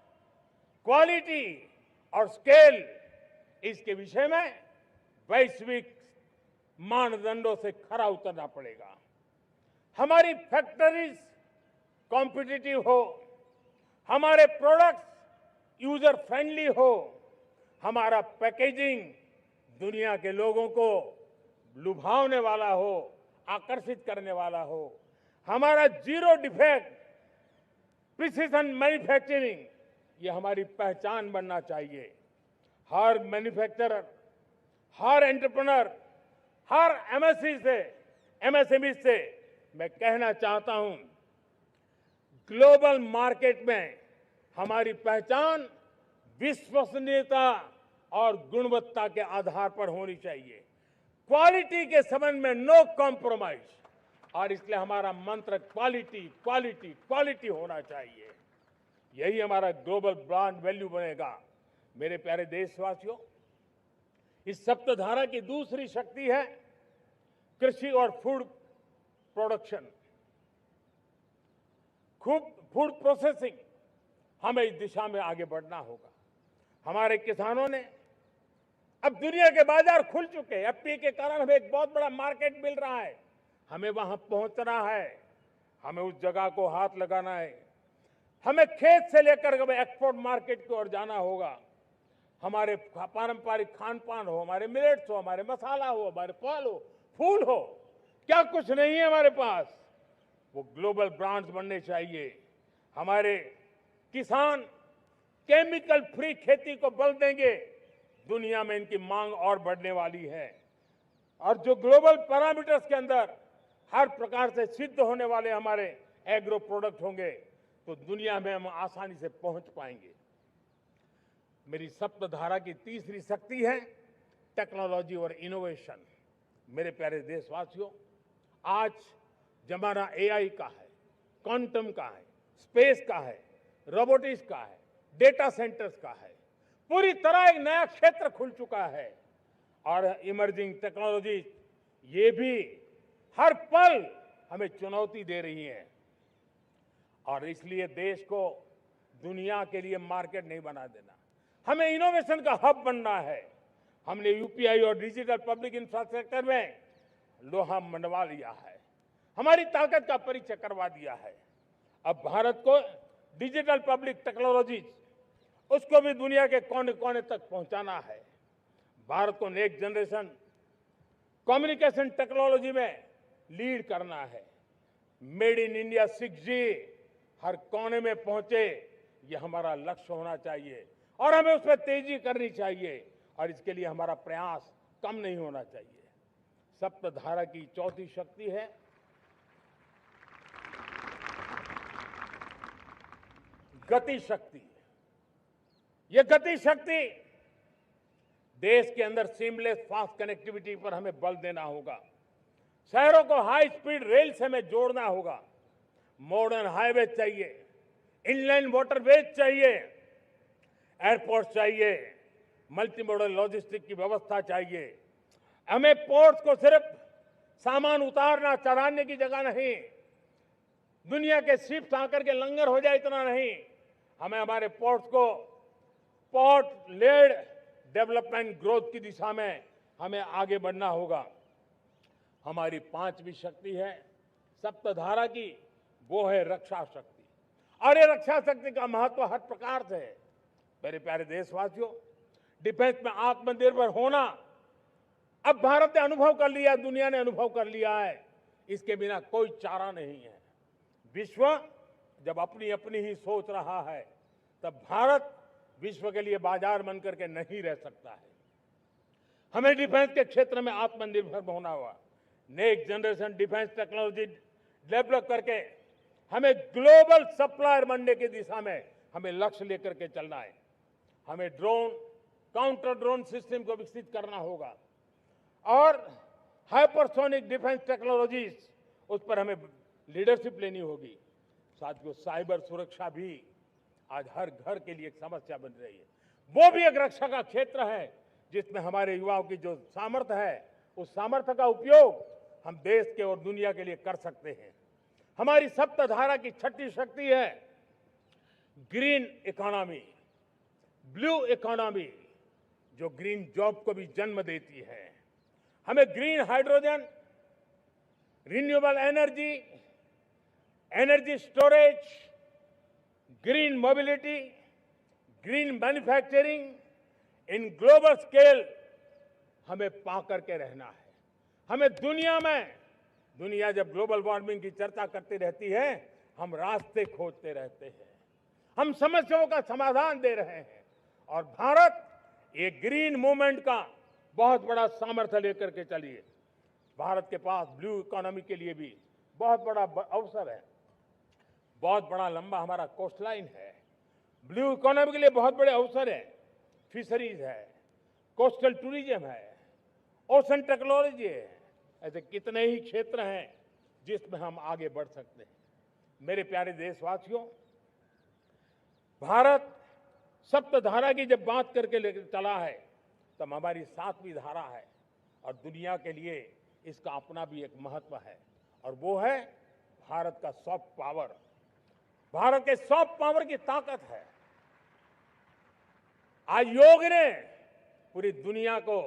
क्वालिटी और स्केल, इसके विषय में वैश्विक मानदंडों से खरा उतरना पड़ेगा। हमारी फैक्ट्रीज कॉम्पिटिटिव हो, हमारे प्रोडक्ट्स यूजर फ्रेंडली हो, हमारा पैकेजिंग दुनिया के लोगों को लुभावने वाला हो, आकर्षित करने वाला हो, हमारा जीरो डिफेक्ट प्रिसिजन मैन्युफैक्चरिंग, ये हमारी पहचान बनना चाहिए। हर मैन्युफैक्चरर, हर एंटरप्रेन्योर, हर एमएसएमई से मैं कहना चाहता हूं, ग्लोबल मार्केट में हमारी पहचान विश्वसनीयता और गुणवत्ता के आधार पर होनी चाहिए। क्वालिटी के संबंध में नो कॉम्प्रोमाइज, और इसलिए हमारा मंत्र क्वालिटी, क्वालिटी, क्वालिटी होना चाहिए। यही हमारा ग्लोबल ब्रांड वैल्यू बनेगा। मेरे प्यारे देशवासियों, इस सप्तधारा की दूसरी शक्ति है कृषि और फूड प्रोडक्शन, फूड प्रोसेसिंग। हमें इस दिशा में आगे बढ़ना होगा। हमारे किसानों ने, अब दुनिया के बाजार खुल चुके हैं, एफपीए के कारण हमें एक बहुत बड़ा मार्केट मिल रहा है। हमें वहां पहुंचना है, हमें उस जगह को हाथ लगाना है। हमें खेत से लेकर एक्सपोर्ट मार्केट की ओर जाना होगा। हमारे पारंपरिक खान पान हो, हमारे मिलेट्स हो, हमारे मसाला हो, हमारे फल हो, फूल हो, क्या कुछ नहीं है हमारे पास, वो ग्लोबल ब्रांड्स बनने चाहिए। हमारे किसान केमिकल फ्री खेती को बल देंगे, दुनिया में इनकी मांग और बढ़ने वाली है। और जो ग्लोबल पैरामीटर्स के अंदर हर प्रकार से सिद्ध होने वाले हमारे एग्रो प्रोडक्ट होंगे, तो दुनिया में हम आसानी से पहुंच पाएंगे। मेरी सप्तधारा की तीसरी शक्ति है टेक्नोलॉजी और इनोवेशन। मेरे प्यारे देशवासियों, आज जमाना एआई का है, क्वांटम का है, स्पेस का है, रोबोटिक्स का है, डेटा सेंटर्स का है। पूरी तरह एक नया क्षेत्र खुल चुका है और इमर्जिंग टेक्नोलॉजी ये भी हर पल हमें चुनौती दे रही है। और इसलिए देश को दुनिया के लिए मार्केट नहीं बना देना, हमें इनोवेशन का हब बनना है। हमने यूपीआई और डिजिटल पब्लिक इंफ्रास्ट्रक्चर में लोहा मनवा लिया है, हमारी ताकत का परिचय करवा दिया है। अब भारत को डिजिटल पब्लिक टेक्नोलॉजी उसको भी दुनिया के कोने कोने तक पहुंचाना है। भारत को नेक्स्ट जनरेशन कम्युनिकेशन टेक्नोलॉजी में लीड करना है। मेड इन इंडिया 6G हर कोने में पहुंचे, ये हमारा लक्ष्य होना चाहिए और हमें उस पर तेजी करनी चाहिए और इसके लिए हमारा प्रयास कम नहीं होना चाहिए। सप्तधारा की चौथी शक्ति है गति शक्ति। ये गति शक्ति देश के अंदर सीमलेस फास्ट कनेक्टिविटी पर हमें बल देना होगा। शहरों को हाई स्पीड रेल से हमें जोड़ना होगा। मॉडर्न हाईवे चाहिए, इनलैंड वाटरवेज चाहिए, एयरपोर्ट चाहिए, मल्टी मॉडल लॉजिस्टिक की व्यवस्था चाहिए। हमें पोर्ट्स को सिर्फ सामान उतारना चढ़ाने की जगह नहीं, दुनिया के शिप्स आकर के लंगर हो जाए इतना नहीं, हमें हमारे पोर्ट्स को पोर्ट लेड डेवलपमेंट ग्रोथ की दिशा में हमें आगे बढ़ना होगा। हमारी पांचवी शक्ति है सप्तधारा की, वो है रक्षा शक्ति। और ये रक्षा शक्ति का महत्व हर प्रकार से है। मेरे प्यारे देशवासियों, डिफेंस में आत्मनिर्भर होना अब भारत ने अनुभव कर लिया, दुनिया ने अनुभव कर लिया है, इसके बिना कोई चारा नहीं है। विश्व जब अपनी अपनी ही सोच रहा है, तब भारत विश्व के लिए बाजार बन करके नहीं रह सकता है। हमें डिफेंस के क्षेत्र में आत्मनिर्भर होना होगा। Next generation defence technology develop करके हमें ग्लोबल सप्लायर बनने की दिशा में हमें लक्ष्य लेकर के चलना है। हमें ड्रोन, काउंटर ड्रोन सिस्टम को विकसित करना होगा और हाइपरसोनिक डिफेंस टेक्नोलॉजीज, उस पर हमें लीडरशिप लेनी होगी। साथियों, साइबर सुरक्षा भी आज हर घर के लिए एक समस्या बन रही है। वो भी एक रक्षा का क्षेत्र है जिसमें हमारे युवाओं की जो सामर्थ्य है, उस सामर्थ्य का उपयोग हम देश के और दुनिया के लिए कर सकते हैं। हमारी सप्तधारा की छठी शक्ति है ग्रीन इकोनॉमी, ब्लू इकोनॉमी, जो ग्रीन जॉब को भी जन्म देती है। हमें green hydrogen, renewable energy, energy storage, green mobility, green manufacturing in global scale हमें पा करके रहना है। हमें दुनिया जब ग्लोबल वार्मिंग की चर्चा करती रहती है, हम रास्ते खोजते रहते हैं, हम समस्याओं का समाधान दे रहे हैं और भारत ये ग्रीन मूवमेंट का बहुत बड़ा सामर्थ्य लेकर के चलिए। भारत के पास ब्लू इकोनॉमी के लिए भी बहुत बड़ा अवसर है। बहुत बड़ा लंबा हमारा कोस्ट लाइन है। ब्लू इकोनॉमी के लिए बहुत बड़े अवसर है। फिशरीज है, कोस्टल टूरिज्म है, ओशन टेक्नोलॉजी है। ऐसे कितने ही क्षेत्र हैं जिसमें हम आगे बढ़ सकते हैं। मेरे प्यारे देशवासियों, भारत सप्तधारा की जब बात करके लेकर चला है, तब हमारी सातवीं धारा है और दुनिया के लिए इसका अपना भी एक महत्व है और वो है भारत का सॉफ्ट पावर। भारत के सॉफ्ट पावर की ताकत है। आज योग ने पूरी दुनिया को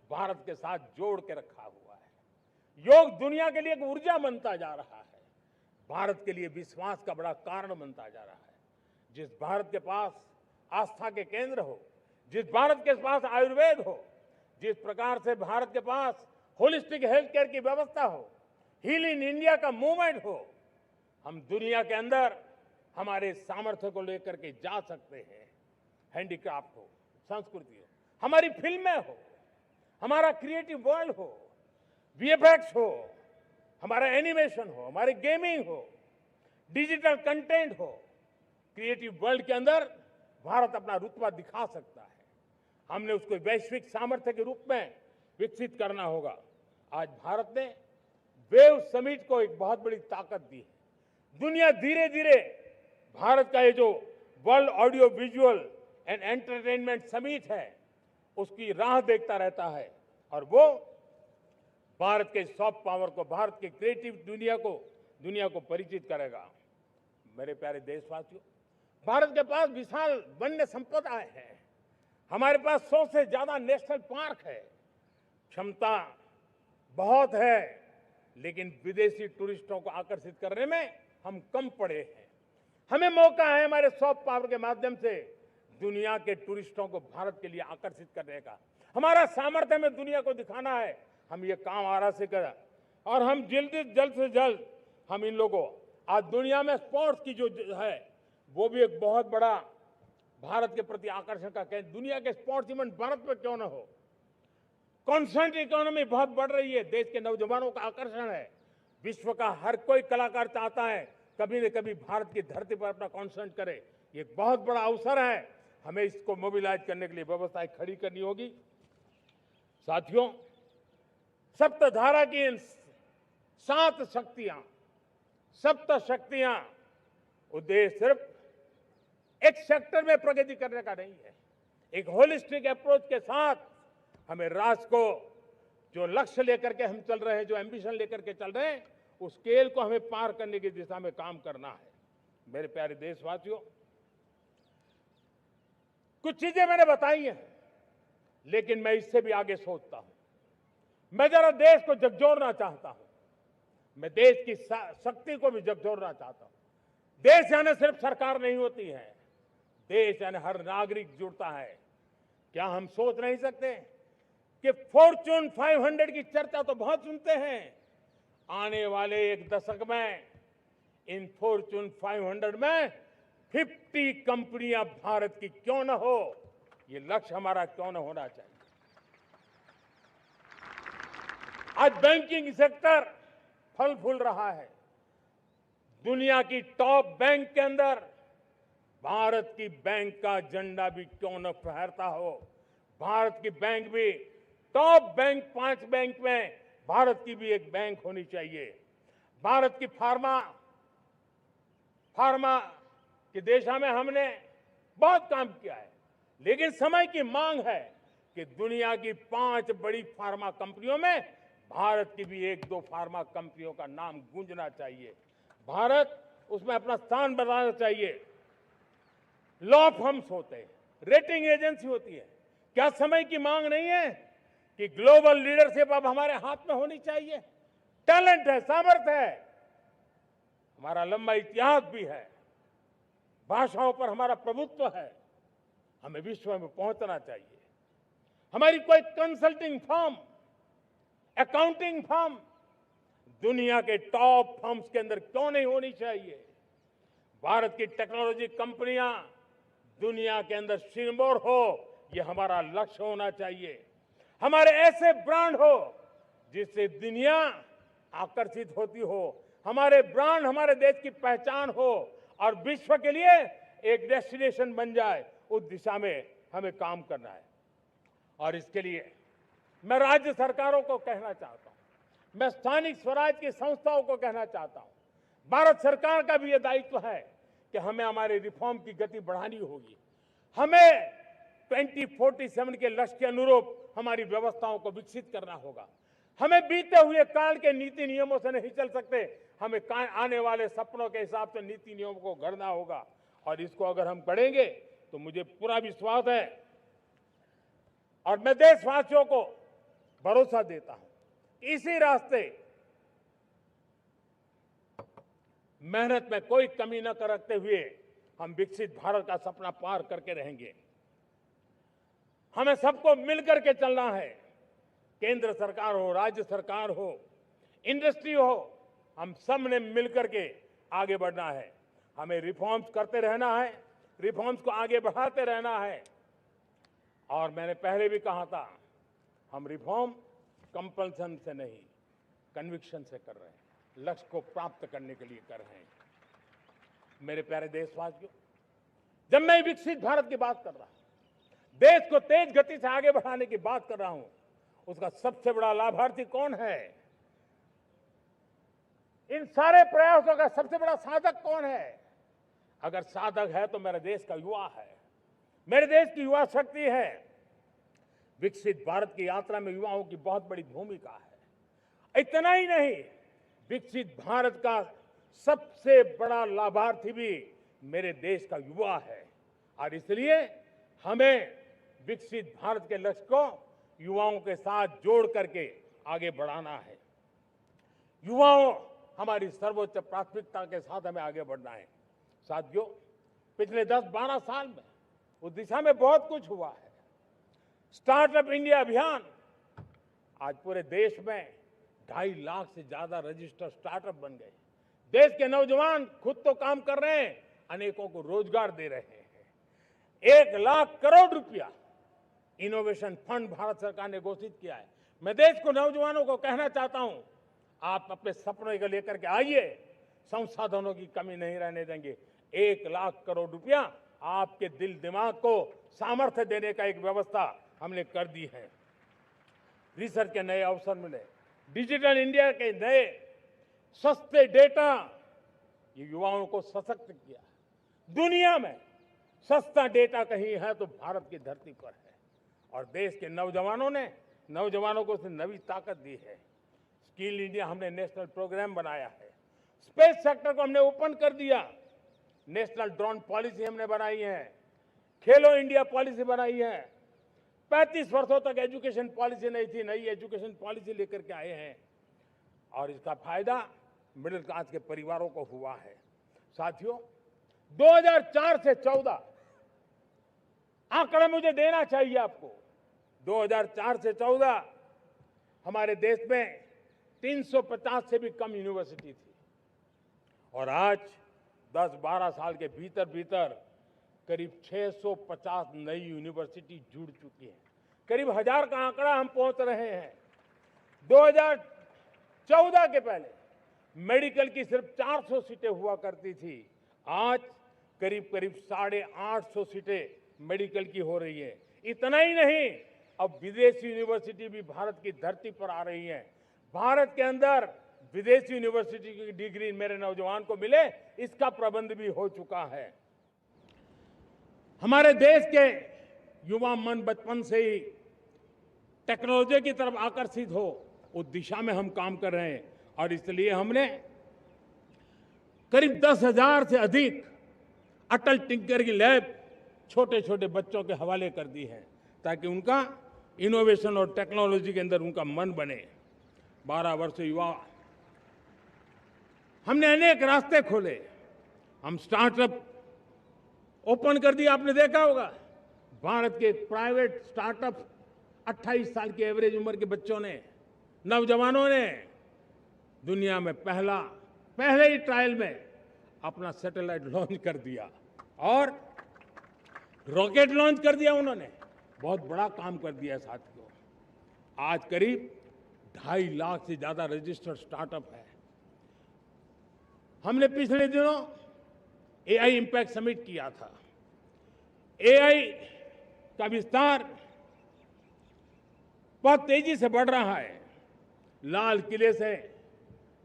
भारत के साथ जोड़ के रखा हुआ है। योग दुनिया के लिए एक ऊर्जा बनता जा रहा है, भारत के लिए विश्वास का बड़ा कारण बनता जा रहा है। जिस भारत के पास आस्था के केंद्र हो, जिस भारत के पास आयुर्वेद हो, जिस प्रकार से भारत के पास होलिस्टिक हेल्थ केयर की व्यवस्था हो, हील इन इंडिया का मूवमेंट हो, हम दुनिया के अंदर हमारे सामर्थ्य को लेकर के जा सकते हैं। हैंडीक्राफ्ट हो, संस्कृति हो, हमारी फिल्में हो, हमारा क्रिएटिव वर्ल्ड हो, वीएफएक्स हो, हमारा एनिमेशन हो, हमारी गेमिंग हो, डिजिटल कंटेंट हो, क्रिएटिव वर्ल्ड के अंदर भारत अपना रुतबा दिखा सकता है। हमने उसको वैश्विक सामर्थ्य के रूप में विकसित करना होगा। आज भारत ने वेव समिट को एक बहुत बड़ी ताकत दी है। दुनिया धीरे धीरे भारत का ये जो world audio visual and entertainment summit है, उसकी राह देखता रहता है और वो भारत के सॉफ्ट पावर को, भारत के क्रिएटिव दुनिया को परिचित करेगा। मेरे प्यारे देशवासियों, भारत के पास विशाल वन्य संपदा है। हमारे पास 100 से ज्यादा नेशनल पार्क है, क्षमता बहुत है, लेकिन विदेशी टूरिस्टों को आकर्षित करने में हम कम पड़े हैं। हमें मौका है हमारे सॉफ्ट पावर के माध्यम से दुनिया के टूरिस्टों को भारत के लिए आकर्षित करने का। हमारा सामर्थ्य हमें दुनिया को दिखाना है। हम ये काम आरा से करें और हम जल्द से जल्द हम इन लोगों, आज दुनिया में स्पोर्ट्स की जो है वो भी एक बहुत बड़ा भारत के प्रति आकर्षण का केंद्र। दुनिया के स्पोर्ट्स इवेंट भारत में क्यों ना हो। कॉन्स्टेंट इकोनॉमी बहुत बढ़ रही है, देश के नौजवानों का आकर्षण है। विश्व का हर कोई कलाकार चाहता है कभी न कभी भारत की धरती पर अपना कॉन्सर्ट करे। ये एक बहुत बड़ा अवसर है, हमें इसको मोबिलाइज करने के लिए व्यवस्थाएं खड़ी करनी होगी। साथियों, सप्तधारा की इन 7 शक्तियां उद्देश्य सिर्फ एक सेक्टर में प्रगति करने का नहीं है। एक होलिस्टिक अप्रोच के साथ हमें राष्ट्र को जो लक्ष्य लेकर के हम चल रहे हैं, जो एम्बिशन लेकर के चल रहे हैं, उस स्केल को हमें पार करने की दिशा में काम करना है। मेरे प्यारे देशवासियों, कुछ चीजें मैंने बताई हैं, लेकिन मैं इससे भी आगे सोचता हूं। मैं जरा देश को झकझोरना चाहता हूं। मैं देश की शक्ति को भी झकझोरना चाहता हूं। देश यानी सिर्फ सरकार नहीं होती है, देश यानी हर नागरिक जुड़ता है। क्या हम सोच नहीं सकते कि फॉर्च्यून 500 की चर्चा तो बहुत सुनते हैं, आने वाले एक दशक में इन फॉर्च्यून 500 में 50 कंपनियां भारत की क्यों न हो, ये लक्ष्य हमारा क्यों न होना चाहिए। आज बैंकिंग सेक्टर फल फूल रहा है। दुनिया की टॉप बैंक के अंदर भारत की बैंक का झंडा भी क्यों न फहरता हो। भारत की बैंक भी टॉप बैंक 5 बैंक में भारत की भी एक बैंक होनी चाहिए। भारत की फार्मा की दिशा में हमने बहुत काम किया है, लेकिन समय की मांग है कि दुनिया की 5 बड़ी फार्मा कंपनियों में भारत की भी 1-2 फार्मा कंपनियों का नाम गूंजना चाहिए। भारत उसमें अपना स्थान बनाना चाहिए। लॉ फर्म्स होते हैं, रेटिंग एजेंसी होती है। क्या समय की मांग नहीं है कि ग्लोबल लीडरशिप अब हमारे हाथ में होनी चाहिए? टैलेंट है, सामर्थ्य है, हमारा लंबा इतिहास भी है, भाषाओं पर हमारा प्रभुत्व है। हमें विश्व में पहुंचना चाहिए। हमारी कोई कंसल्टिंग फर्म, अकाउंटिंग फर्म दुनिया के टॉप फर्म्स के अंदर क्यों नहीं होनी चाहिए? भारत की टेक्नोलॉजी कंपनियां दुनिया के अंदर सिरमौर हो, ये हमारा लक्ष्य होना चाहिए। हमारे ऐसे ब्रांड हो जिससे दुनिया आकर्षित होती हो। हमारे ब्रांड हमारे देश की पहचान हो और विश्व के लिए एक डेस्टिनेशन बन जाए। उस दिशा में हमें काम करना है और इसके लिए मैं राज्य सरकारों को कहना चाहता हूं, मैं स्थानिक स्वराज की संस्थाओं को कहना चाहता हूं, भारत सरकार का भी यह दायित्व है कि हमें हमारे रिफॉर्म की गति बढ़ानी होगी। हमें 2047 के लक्ष्य के अनुरूप हमारी व्यवस्थाओं को विकसित करना होगा। हमें बीते हुए काल के नीति नियमों से नहीं चल सकते, हमें आने वाले सपनों के हिसाब से नीति नियमों को गढ़ना होगा। और इसको अगर हम करेंगे तो मुझे पूरा विश्वास है और मैं देशवासियों को भरोसा देता हूं, इसी रास्ते मेहनत में कोई कमी न करते हुए हम विकसित भारत का सपना पार करके रहेंगे। हमें सबको मिलकर के चलना है, केंद्र सरकार हो, राज्य सरकार हो, इंडस्ट्री हो, हम सब ने मिलकर के आगे बढ़ना है। हमें रिफॉर्म्स करते रहना है, रिफॉर्म्स को आगे बढ़ाते रहना है। और मैंने पहले भी कहा था, हम रिफॉर्म कंपल्सन से नहीं, कन्विक्शन से कर रहे हैं, लक्ष्य को प्राप्त करने के लिए कर रहे हैं। मेरे प्यारे देशवासियों, जब मैं विकसित भारत की बात कर रहा हूं, देश को तेज गति से आगे बढ़ाने की बात कर रहा हूं, उसका सबसे बड़ा लाभार्थी कौन है? इन सारे प्रयासों का सबसे बड़ा साधक कौन है? अगर साधक है तो मेरे देश का युवा है, मेरे देश की युवा शक्ति है। विकसित भारत की यात्रा में युवाओं की बहुत बड़ी भूमिका है। इतना ही नहीं, विकसित भारत का सबसे बड़ा लाभार्थी भी मेरे देश का युवा है। और इसलिए हमें विकसित भारत के लक्ष्य को युवाओं के साथ जोड़ करके आगे बढ़ाना है। युवाओं हमारी सर्वोच्च प्राथमिकता के साथ हमें आगे बढ़ना है। साथियों, पिछले 10-12 साल में उस दिशा में बहुत कुछ हुआ है। स्टार्टअप इंडिया अभियान, आज पूरे देश में 2.5 लाख से ज्यादा रजिस्टर्ड स्टार्टअप बन गए। देश के नौजवान खुद तो काम कर रहे हैं, अनेकों को रोजगार दे रहे हैं। 1 लाख करोड़ रुपया इनोवेशन फंड भारत सरकार ने घोषित किया है। मैं देश को, नौजवानों को कहना चाहता हूं, आप अपने सपनों को लेकर के आइए, संसाधनों की कमी नहीं रहने देंगे। 1 लाख करोड़ रुपया आपके दिल दिमाग को सामर्थ्य देने का एक व्यवस्था हमने कर दी है। रिसर्च के नए अवसर मिले, डिजिटल इंडिया के नए सस्ते डेटा, ये युवाओं को सशक्त किया। दुनिया में सस्ता डेटा कहीं है तो भारत की धरती पर है, और देश के नौजवानों को उसने नई ताकत दी है। स्किल इंडिया हमने नेशनल प्रोग्राम बनाया है। स्पेस सेक्टर को हमने ओपन कर दिया। नेशनल ड्रोन पॉलिसी हमने बनाई है। खेलो इंडिया पॉलिसी बनाई है। 35 वर्षों तक एजुकेशन पॉलिसी नहीं थी, नई एजुकेशन पॉलिसी लेकर के आए हैं, और इसका फायदा मिडिल क्लास के परिवारों को हुआ है। साथियों, 2004 से 14 आंकड़ा मुझे देना चाहिए आपको। 2004 से 14 हमारे देश में 350 से भी कम यूनिवर्सिटी थी, और आज 10-12 साल के भीतर भीतर करीब 650 नई यूनिवर्सिटी जुड़ चुकी है। करीब 1000 का आंकड़ा हम पहुंच रहे हैं। 2014 के पहले मेडिकल की सिर्फ 400 सीटें हुआ करती थी, आज करीब 850 सीटें मेडिकल की हो रही है। इतना ही नहीं, अब विदेशी यूनिवर्सिटी भी भारत की धरती पर आ रही है। भारत के अंदर विदेशी यूनिवर्सिटी की डिग्री मेरे नौजवान को मिले, इसका प्रबंध भी हो चुका है। हमारे देश के युवा मन बचपन से ही टेक्नोलॉजी की तरफ आकर्षित हो, उस दिशा में हम काम कर रहे हैं, और इसलिए हमने करीब 10,000 से अधिक अटल टिंकरिंग लैब छोटे छोटे बच्चों के हवाले कर दी है, ताकि उनका इनोवेशन और टेक्नोलॉजी के अंदर उनका मन बने। 12 वर्ष युवा, हमने अनेक रास्ते खोले। हम स्टार्टअप ओपन कर दिया। आपने देखा होगा, भारत के प्राइवेट स्टार्टअप 28 साल की एवरेज उम्र के बच्चों ने, नौजवानों ने दुनिया में पहले ही ट्रायल में अपना सैटेलाइट लॉन्च कर दिया और रॉकेट लॉन्च कर दिया। उन्होंने बहुत बड़ा काम कर दिया साथियों। आज करीब 2.5 लाख से ज्यादा रजिस्टर्ड स्टार्टअप है। हमने पिछले दिनों एआई इंपैक्ट समिट किया था। एआई का विस्तार बहुत तेजी से बढ़ रहा है। लाल किले से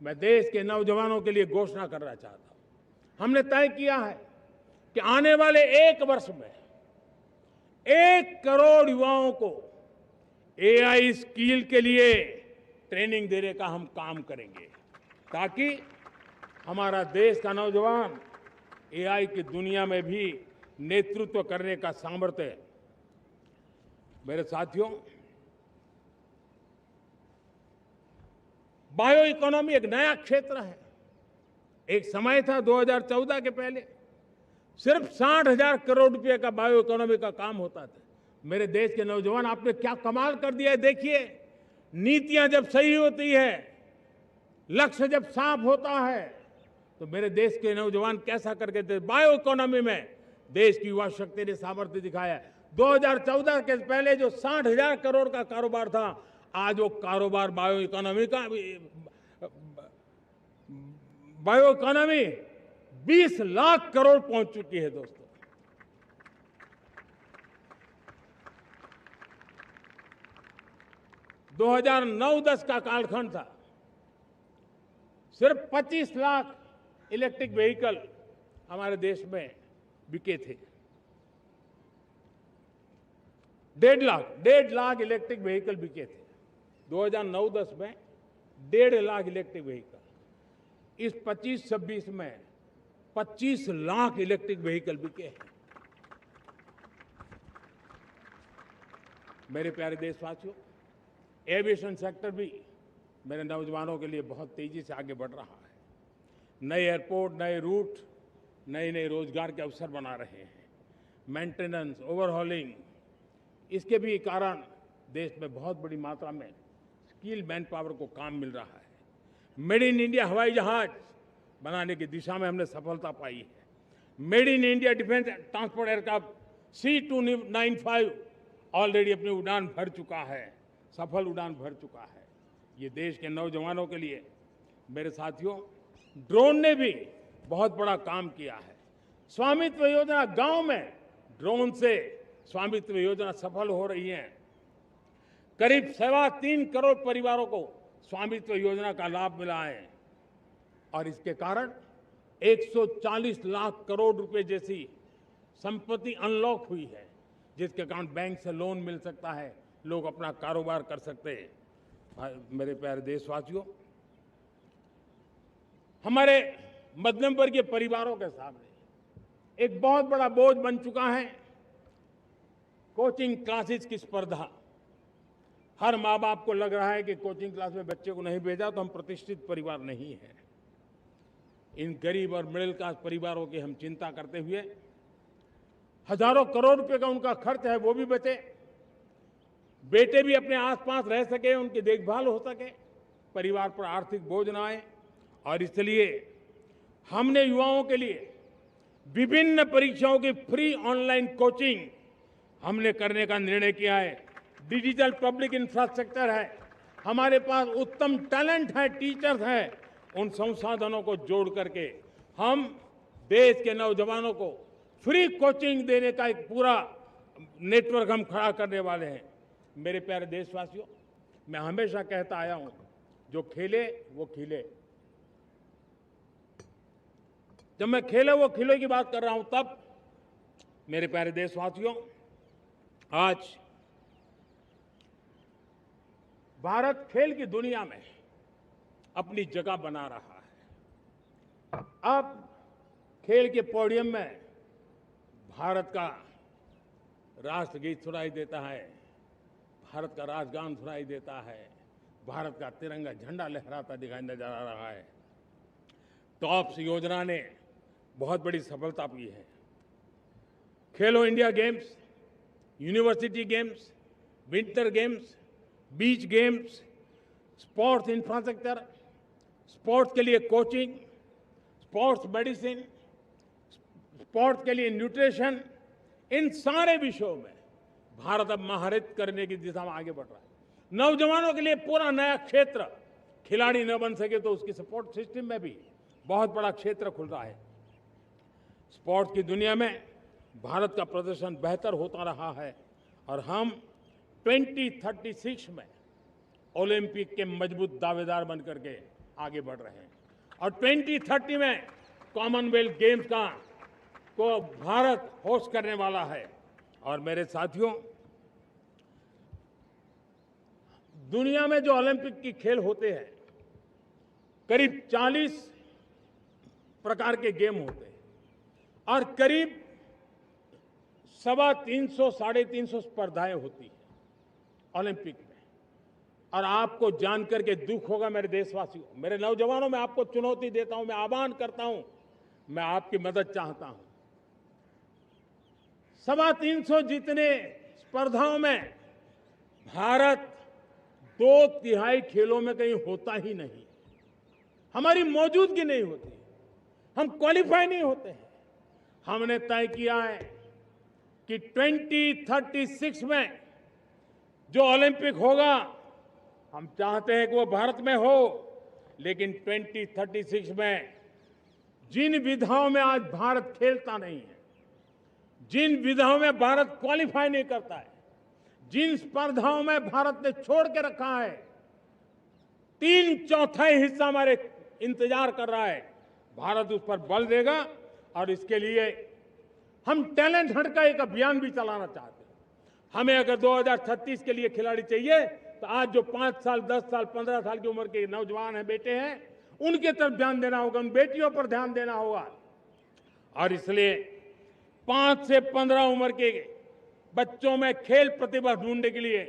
मैं देश के नौजवानों के लिए घोषणा करना चाहता हूं। हमने तय किया है कि आने वाले 1 वर्ष में 1 करोड़ युवाओं को एआई स्किल के लिए ट्रेनिंग देने का हम काम करेंगे, ताकि हमारा देश का नौजवान एआई की दुनिया में भी नेतृत्व करने का सामर्थ्य। मेरे साथियों, बायो इकोनॉमी एक नया क्षेत्र है। एक समय था 2014 के पहले सिर्फ 60,000 करोड़ रुपए का बायो इकोनॉमी का काम होता था। मेरे देश के नौजवान, आपने क्या कमाल कर दिया है। देखिए, नीतियां जब सही होती है, लक्ष्य जब साफ होता है, तो मेरे देश के नौजवान कैसा करके बायो इकोनॉमी में देश की युवा शक्ति ने सामर्थ्य दिखाया है। 2014 के पहले जो 60,000 करोड़ का कारोबार था, आज वो कारोबार बायो इकोनॉमी 20 लाख करोड़ पहुंच चुकी है। दोस्तों, दो 2009-10 का कालखंड था, सिर्फ 25 लाख इलेक्ट्रिक व्हीकल हमारे देश में बिके थे। 1.5 लाख इलेक्ट्रिक व्हीकल बिके थे 2009-10 में। 1.5 लाख इलेक्ट्रिक व्हीकल। इस 25-26 में 25 लाख इलेक्ट्रिक व्हीकल बिके हैं। मेरे प्यारे देशवासियों, एविएशन सेक्टर भी मेरे नौजवानों के लिए बहुत तेजी से आगे बढ़ रहा है। नए एयरपोर्ट, नए रूट, नए नए रोजगार के अवसर बना रहे हैं। मेंटेनेंस, ओवरहॉलिंग, इसके भी कारण देश में बहुत बड़ी मात्रा में स्किल मैन पावर को काम मिल रहा है। मेड इन इंडिया हवाई जहाज बनाने की दिशा में हमने सफलता पाई है। Made in India defence transport aircraft C295 already अपनी उड़ान भर चुका है, सफल उड़ान भर चुका है। ये देश के नौजवानों के लिए, मेरे साथियों, ड्रोन ने भी बहुत बड़ा काम किया है। स्वामित्व योजना, गांव में ड्रोन से स्वामित्व योजना सफल हो रही है। करीब 3.25 करोड़ परिवारों को स्वामित्व योजना का लाभ मिला है और इसके कारण 140 लाख करोड़ रुपए जैसी संपत्ति अनलॉक हुई है, जिसके कारण बैंक से लोन मिल सकता है, लोग अपना कारोबार कर सकते हैं। मेरे प्यारे देशवासियों, हमारे मध्यम वर्गीय परिवारों के सामने एक बहुत बड़ा बोझ बन चुका है कोचिंग क्लासेस की स्पर्धा। हर माँ बाप को लग रहा है कि कोचिंग क्लास में बच्चे को नहीं भेजा तो हम प्रतिष्ठित परिवार नहीं है। इन गरीब और मिडिल क्लास परिवारों की हम चिंता करते हुए हजारों करोड़ रुपए का उनका खर्च है वो भी बचे, बेटे भी अपने आसपास रह सके, उनकी देखभाल हो सके, परिवार पर आर्थिक बोझ न आए। और इसलिए हमने युवाओं के लिए विभिन्न परीक्षाओं की फ्री ऑनलाइन कोचिंग हमने करने का निर्णय किया है। डिजिटल पब्लिक इंफ्रास्ट्रक्चर है, हमारे पास उत्तम टैलेंट है, टीचर्स हैं, उन संसाधनों को जोड़ करके हम देश के नौजवानों को फ्री कोचिंग देने का एक पूरा नेटवर्क हम खड़ा करने वाले हैं। मेरे प्यारे देशवासियों, मैं हमेशा कहता आया हूं, जो खेले वो खिले। जब मैं खेले वो खिले की बात कर रहा हूं, तब मेरे प्यारे देशवासियों, आज भारत खेल की दुनिया में अपनी जगह बना रहा है। अब खेल के पोडियम में भारत का राष्ट्रगीत सुनाई देता है, भारत का राष्ट्रगान सुनाई देता है, भारत का तिरंगा झंडा लहराता दिखाई नजर आ रहा है। टॉप्स योजना ने बहुत बड़ी सफलता पाई है। खेलो India games, university games, winter games, beach games, sports infrastructure, sports के लिए कोचिंग, स्पोर्ट्स मेडिसिन, स्पोर्ट्स के लिए न्यूट्रिशन, इन सारे विषयों में भारत अब महारत करने की दिशा में आगे बढ़ रहा है। नौजवानों के लिए पूरा नया क्षेत्र, खिलाड़ी न बन सके तो उसकी सपोर्ट सिस्टम में भी बहुत बड़ा क्षेत्र खुल रहा है। स्पोर्ट्स की दुनिया में भारत का प्रदर्शन बेहतर होता रहा है और हम 2036 में ओलंपिक के मजबूत दावेदार बनकर के आगे बढ़ रहे हैं और 2030 में कॉमनवेल्थ गेम्स को भारत होस्ट करने वाला है। और मेरे साथियों, दुनिया में जो ओलंपिक की खेल होते हैं, करीब 40 प्रकार के गेम होते हैं और करीब 350 साढ़े 350 स्पर्धाएं होती हैं ओलंपिक में। और आपको जानकर के दुख होगा मेरे देशवासियों, मेरे नौजवानों, मैं आपको चुनौती देता हूं, मैं आह्वान करता हूं, मैं आपकी मदद चाहता हूं। 350 जितने स्पर्धाओं में भारत 2/3 खेलों में कहीं होता ही नहीं, हमारी मौजूदगी नहीं होती, हम क्वालिफाई नहीं होते हैं। हमने तय किया है कि 2036 में जो ओलंपिक होगा, हम चाहते हैं कि वो भारत में हो, लेकिन 2036 में जिन विधाओं में आज भारत खेलता नहीं है, जिन विधाओं में भारत क्वालिफाई नहीं करता है, जिन स्पर्धाओं में भारत ने छोड़ के रखा है, 3/4 हिस्सा हमारे इंतजार कर रहा है। भारत उस पर बल देगा और इसके लिए हम टैलेंट हंट का एक अभियान भी चलाना चाहते हैं। हमें अगर 2036 के लिए खिलाड़ी चाहिए तो आज जो 5 साल, 10 साल, 15 साल की उम्र के नौजवान हैं, बेटे हैं, उनके तरफ ध्यान देना होगा, उन बेटियों पर ध्यान देना होगा। और इसलिए 5 से 15 उम्र के बच्चों में खेल प्रतिभा ढूंढने के लिए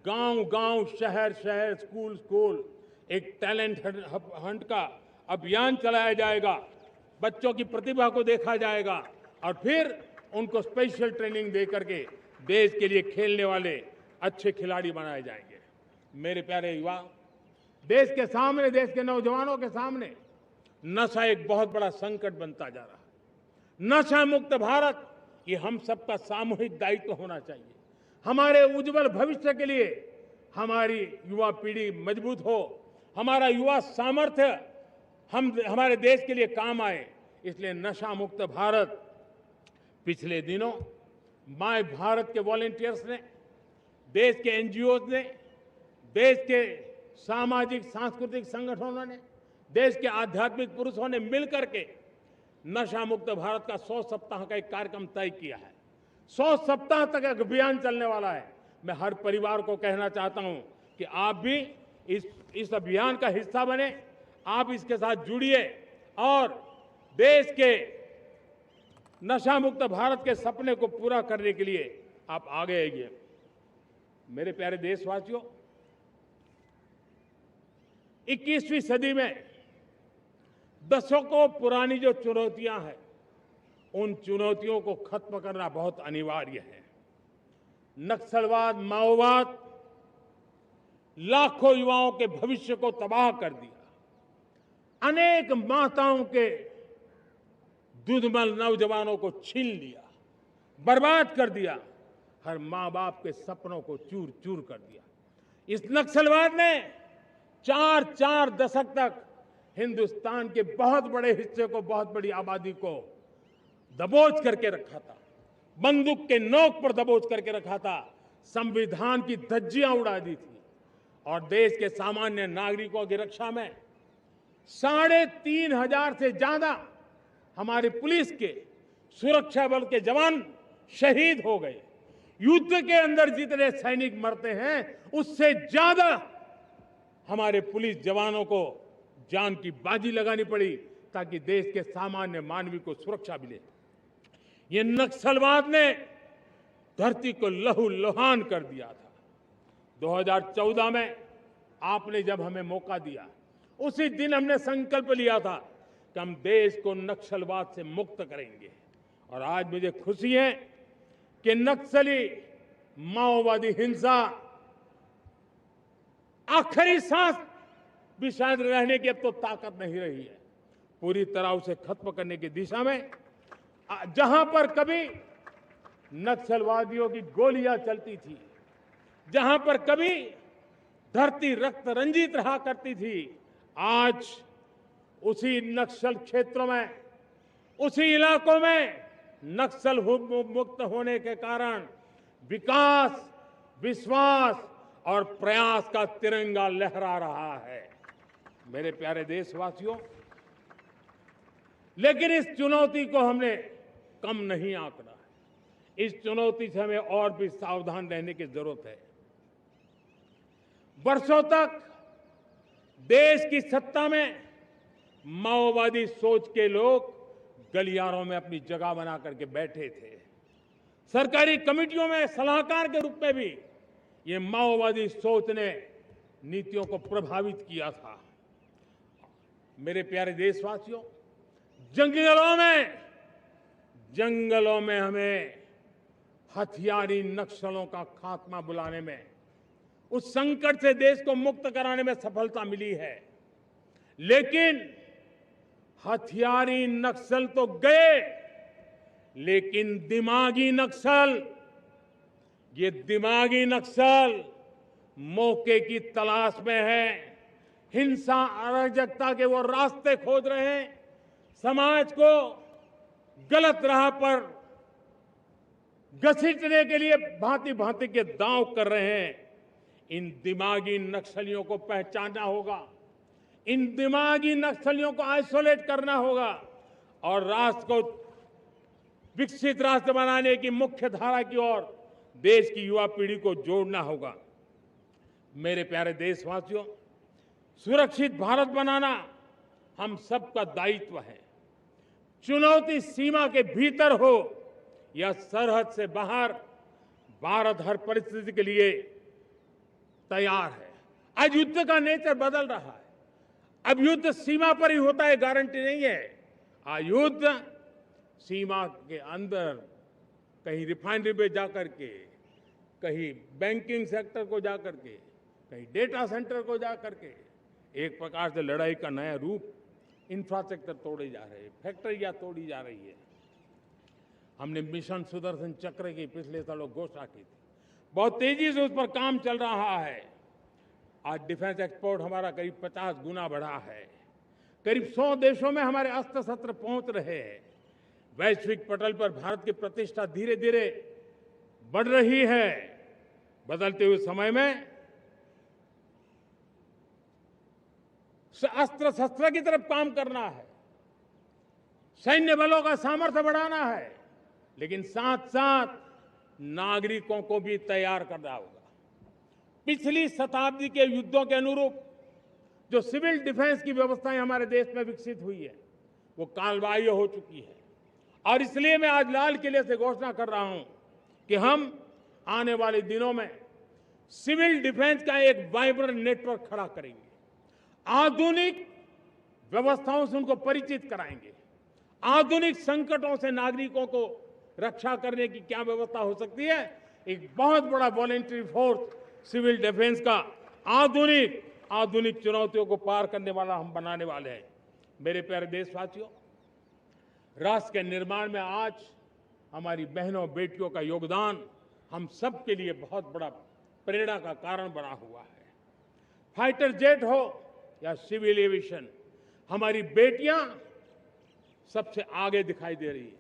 गांव-गांव, शहर-शहर, स्कूल-स्कूल एक टैलेंट हंट का अभियान चलाया जाएगा। बच्चों की प्रतिभा को देखा जाएगा और फिर उनको स्पेशल ट्रेनिंग दे करके देश के लिए खेलने वाले अच्छे खिलाड़ी बनाए जाएंगे। मेरे प्यारे युवा, देश के सामने, देश के नौजवानों के सामने नशा एक बहुत बड़ा संकट बनता जा रहा है। नशा मुक्त भारत ये हम सबका सामूहिक दायित्व होना चाहिए। हमारे उज्जवल भविष्य के लिए हमारी युवा पीढ़ी मजबूत हो, हमारा युवा सामर्थ्य हमारे देश के लिए काम आए, इसलिए नशा मुक्त भारत। पिछले दिनों माय भारत के वॉलंटियर्स ने, देश के एनजीओ ने, देश के सामाजिक सांस्कृतिक संगठनों ने, देश के आध्यात्मिक पुरुषों ने मिलकर के नशा मुक्त भारत का 100 सप्ताह का एक कार्यक्रम तय किया है। 100 सप्ताह तक एक अभियान चलने वाला है। मैं हर परिवार को कहना चाहता हूं कि आप भी इस अभियान का हिस्सा बने, आप इसके साथ जुड़िए और देश के नशा मुक्त भारत के सपने को पूरा करने के लिए आप आगे आइए। मेरे प्यारे देशवासियों, 21वीं सदी में दशकों पुरानी जो चुनौतियां हैं, उन चुनौतियों को खत्म करना बहुत अनिवार्य है। नक्सलवाद, माओवाद लाखों युवाओं के भविष्य को तबाह कर दिया। अनेक माताओं के दुधमल नौजवानों को छीन लिया, बर्बाद कर दिया। हर मां बाप के सपनों को चूर चूर कर दिया। इस नक्सलवाद ने 4 दशक तक हिंदुस्तान के बहुत बड़े हिस्से को, बहुत बड़ी आबादी को दबोच करके रखा था, बंदूक के नोक पर दबोच करके रखा था, संविधान की धज्जियां उड़ा दी थी और देश के सामान्य नागरिकों की रक्षा में 3,500 से ज्यादा हमारे पुलिस के, सुरक्षा बल के जवान शहीद हो गए। युद्ध के अंदर जितने सैनिक मरते हैं, उससे ज्यादा हमारे पुलिस जवानों को जान की बाजी लगानी पड़ी ताकि देश के सामान्य मानवी को सुरक्षा मिले। ये नक्सलवाद ने धरती को लहूलुहान कर दिया था। 2014 में आपने जब हमें मौका दिया, उसी दिन हमने संकल्प लिया था कि हम देश को नक्सलवाद से मुक्त करेंगे। और आज मुझे खुशी है कि नक्सली माओवादी हिंसा आखिरी सांस भी शायद रहने की अब तो ताकत नहीं रही है। पूरी तरह उसे खत्म करने की दिशा में जहां पर कभी नक्सलवादियों की गोलियां चलती थी, जहां पर कभी धरती रक्त रंजित रहा करती थी, आज उसी नक्सल क्षेत्रों में, उसी इलाकों में नक्सल मुक्त होने के कारण विकास, विश्वास और प्रयास का तिरंगा लहरा रहा है। मेरे प्यारे देशवासियों, लेकिन इस चुनौती को हमने कम नहीं आंकना है। इस चुनौती से हमें और भी सावधान रहने की जरूरत है। वर्षों तक देश की सत्ता में माओवादी सोच के लोग गलियारों में अपनी जगह बना करके बैठे थे। सरकारी कमेटियों में सलाहकार के रूप में भी ये माओवादी सोच ने नीतियों को प्रभावित किया था। मेरे प्यारे देशवासियों, जंगलों में हमें हथियारी नक्सलों का खात्मा बुलाने में, उस संकट से देश को मुक्त कराने में सफलता मिली है। लेकिन हथियारी नक्सल तो गए, लेकिन दिमागी नक्सल, ये दिमागी नक्सल मौके की तलाश में है। हिंसा, अराजकता के वो रास्ते खोज रहे हैं, समाज को गलत राह पर घसीटने के लिए भांति भांति के दांव कर रहे हैं। इन दिमागी नक्सलियों को पहचानना होगा, इन दिमागी नक्सलियों को आइसोलेट करना होगा और राष्ट्र को विकसित राष्ट्र बनाने की मुख्य धारा की ओर देश की युवा पीढ़ी को जोड़ना होगा। मेरे प्यारे देशवासियों, सुरक्षित भारत बनाना हम सबका दायित्व है। चुनौती सीमा के भीतर हो या सरहद से बाहर, भारत हर परिस्थिति के लिए तैयार है। आज युद्ध का नेचर बदल रहा है। अब युद्ध सीमा पर ही होता है, गारंटी नहीं है। आज युद्ध सीमा के अंदर कहीं रिफाइनरी पे जाकर के, कहीं बैंकिंग सेक्टर को जाकर के, कहीं डेटा सेंटर को जाकर के, एक प्रकार से लड़ाई का नया रूप, इंफ्रास्ट्रक्चर तोड़े जा रहे हैं, फैक्ट्रियां तोड़ी जा रही है। हमने मिशन सुदर्शन चक्र की पिछले सालों घोषणा की थी, बहुत तेजी से उस पर काम चल रहा है। आज डिफेंस एक्सपोर्ट हमारा करीब 50 गुना बढ़ा है। करीब 100 देशों में हमारे अस्त्र शस्त्र पहुंच रहे हैं। वैश्विक पटल पर भारत की प्रतिष्ठा धीरे धीरे बढ़ रही है। बदलते हुए समय में अस्त्र शस्त्र की तरफ काम करना है, सैन्य बलों का सामर्थ्य बढ़ाना है, लेकिन साथ साथ नागरिकों को भी तैयार करना होगा। पिछली शताब्दी के युद्धों के अनुरूप जो सिविल डिफेंस की व्यवस्थाएं हमारे देश में विकसित हुई है, वो कालबाह्य हो चुकी है। और इसलिए मैं आज लाल किले से घोषणा कर रहा हूं कि हम आने वाले दिनों में सिविल डिफेंस का एक वाइब्रेंट नेटवर्क खड़ा करेंगे। आधुनिक व्यवस्थाओं से उनको परिचित कराएंगे। आधुनिक संकटों से नागरिकों को रक्षा करने की क्या व्यवस्था हो सकती है, एक बहुत बड़ा वॉलेंटरी फोर्स सिविल डिफेंस का आधुनिक चुनौतियों को पार करने वाला हम बनाने वाले हैं। मेरे प्यारे देशवासियों, राष्ट्र के निर्माण में आज हमारी बहनों बेटियों का योगदान हम सब के लिए बहुत बड़ा प्रेरणा का कारण बना हुआ है। फाइटर जेट हो या सिविल एविएशन, हमारी बेटियां सबसे आगे दिखाई दे रही है।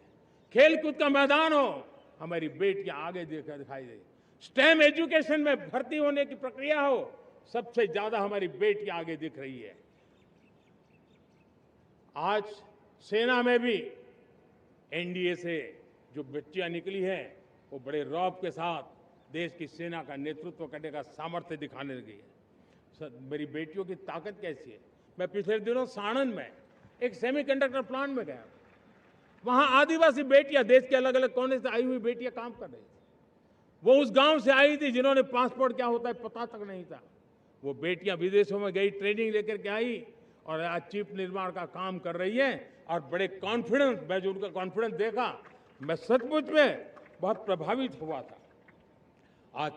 खेलकूद का मैदान हो, हमारी बेटियां आगे दिखाई दे रही है। स्टेम एजुकेशन में भर्ती होने की प्रक्रिया हो, सबसे ज्यादा हमारी बेटियां आगे दिख रही है। आज सेना में भी एनडीए से जो बच्चियां निकली हैं, वो बड़े रौब के साथ देश की सेना का नेतृत्व करने का सामर्थ्य दिखाने लगी है। मेरी बेटियों की ताकत कैसी है। मैं पिछले दिनों साणंद में एक सेमीकंडक्टर प्लांट में गया। वहां आदिवासी बेटियां, देश के अलग अलग कोने से आई हुई बेटियां काम कर रही थी। वो उस गांव से आई थी जिन्होंने पासपोर्ट क्या होता है पता तक नहीं था। वो बेटियां विदेशों में गई, ट्रेनिंग लेकर के आई और आज चिप निर्माण का काम कर रही है। और बड़े कॉन्फिडेंस, मैं जो उनका कॉन्फिडेंस देखा, मैं सचमुच में बहुत प्रभावित हुआ था। आज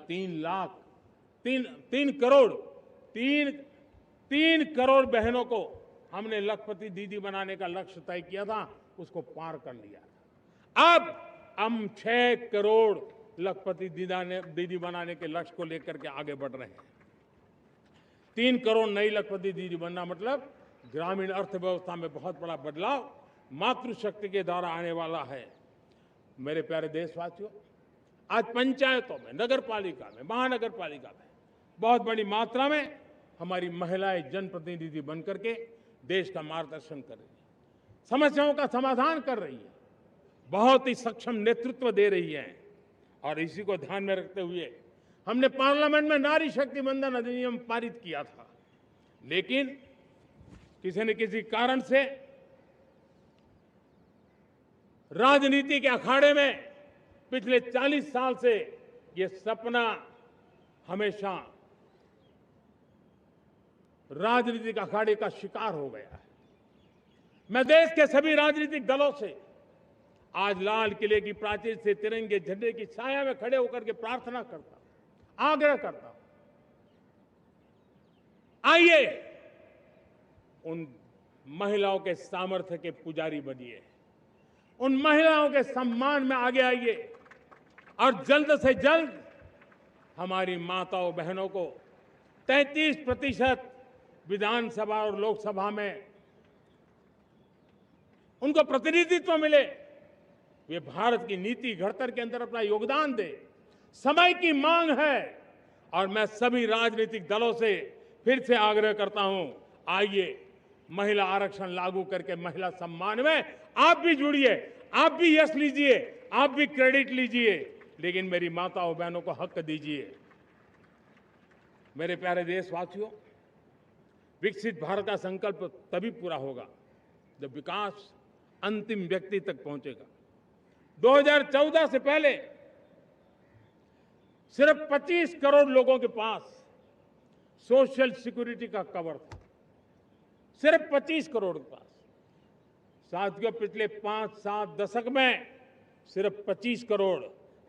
3 करोड़ बहनों को हमने लखपति दीदी बनाने का लक्ष्य तय किया था, उसको पार कर लिया। अब हम 6 करोड़ लखपति दीदी बनाने के लक्ष्य को लेकर के आगे बढ़ रहे हैं। 3 करोड़ नई लखपति दीदी बनना मतलब ग्रामीण अर्थव्यवस्था में बहुत बड़ा बदलाव मातृशक्ति के द्वारा आने वाला है। मेरे प्यारे देशवासियों, आज पंचायतों में, नगर पालिका में, महानगर पालिका में बहुत बड़ी मात्रा में हमारी महिलाएं जनप्रतिनिधि बनकर के देश का मार्गदर्शन कर रही है, समस्याओं का समाधान कर रही है, बहुत ही सक्षम नेतृत्व दे रही है। और इसी को ध्यान में रखते हुए हमने पार्लियामेंट में नारी शक्ति वंदन अधिनियम पारित किया था। लेकिन किसी न किसी कारण से राजनीति के अखाड़े में पिछले 40 साल से ये सपना हमेशा राजनीतिक अखाड़े का शिकार हो गया है। मैं देश के सभी राजनीतिक दलों से आज लाल किले की प्राचीर से तिरंगे झंडे की छाया में खड़े होकर के प्रार्थना करता हूं, आग्रह करता हूं, आइए उन महिलाओं के सामर्थ्य के पुजारी बनिए, उन महिलाओं के सम्मान में आगे आइए और जल्द से जल्द हमारी माताओं बहनों को 33% विधानसभा और लोकसभा में उनको प्रतिनिधित्व मिले। वे भारत की नीति घड़तर के अंदर अपना योगदान दे। समय की मांग है और मैं सभी राजनीतिक दलों से फिर से आग्रह करता हूं, आइए महिला आरक्षण लागू करके महिला सम्मान में आप भी जुड़िए, आप भी यश लीजिए, आप भी क्रेडिट लीजिए, लेकिन मेरी माताओं बहनों को हक दीजिए। मेरे प्यारे देशवासियों, विकसित भारत का संकल्प तभी पूरा होगा जब विकास अंतिम व्यक्ति तक पहुंचेगा। 2014 से पहले सिर्फ 25 करोड़ लोगों के पास सोशल सिक्योरिटी का कवर था, सिर्फ 25 करोड़ के पास। साथियों, पिछले 5-7 दशक में सिर्फ 25 करोड़,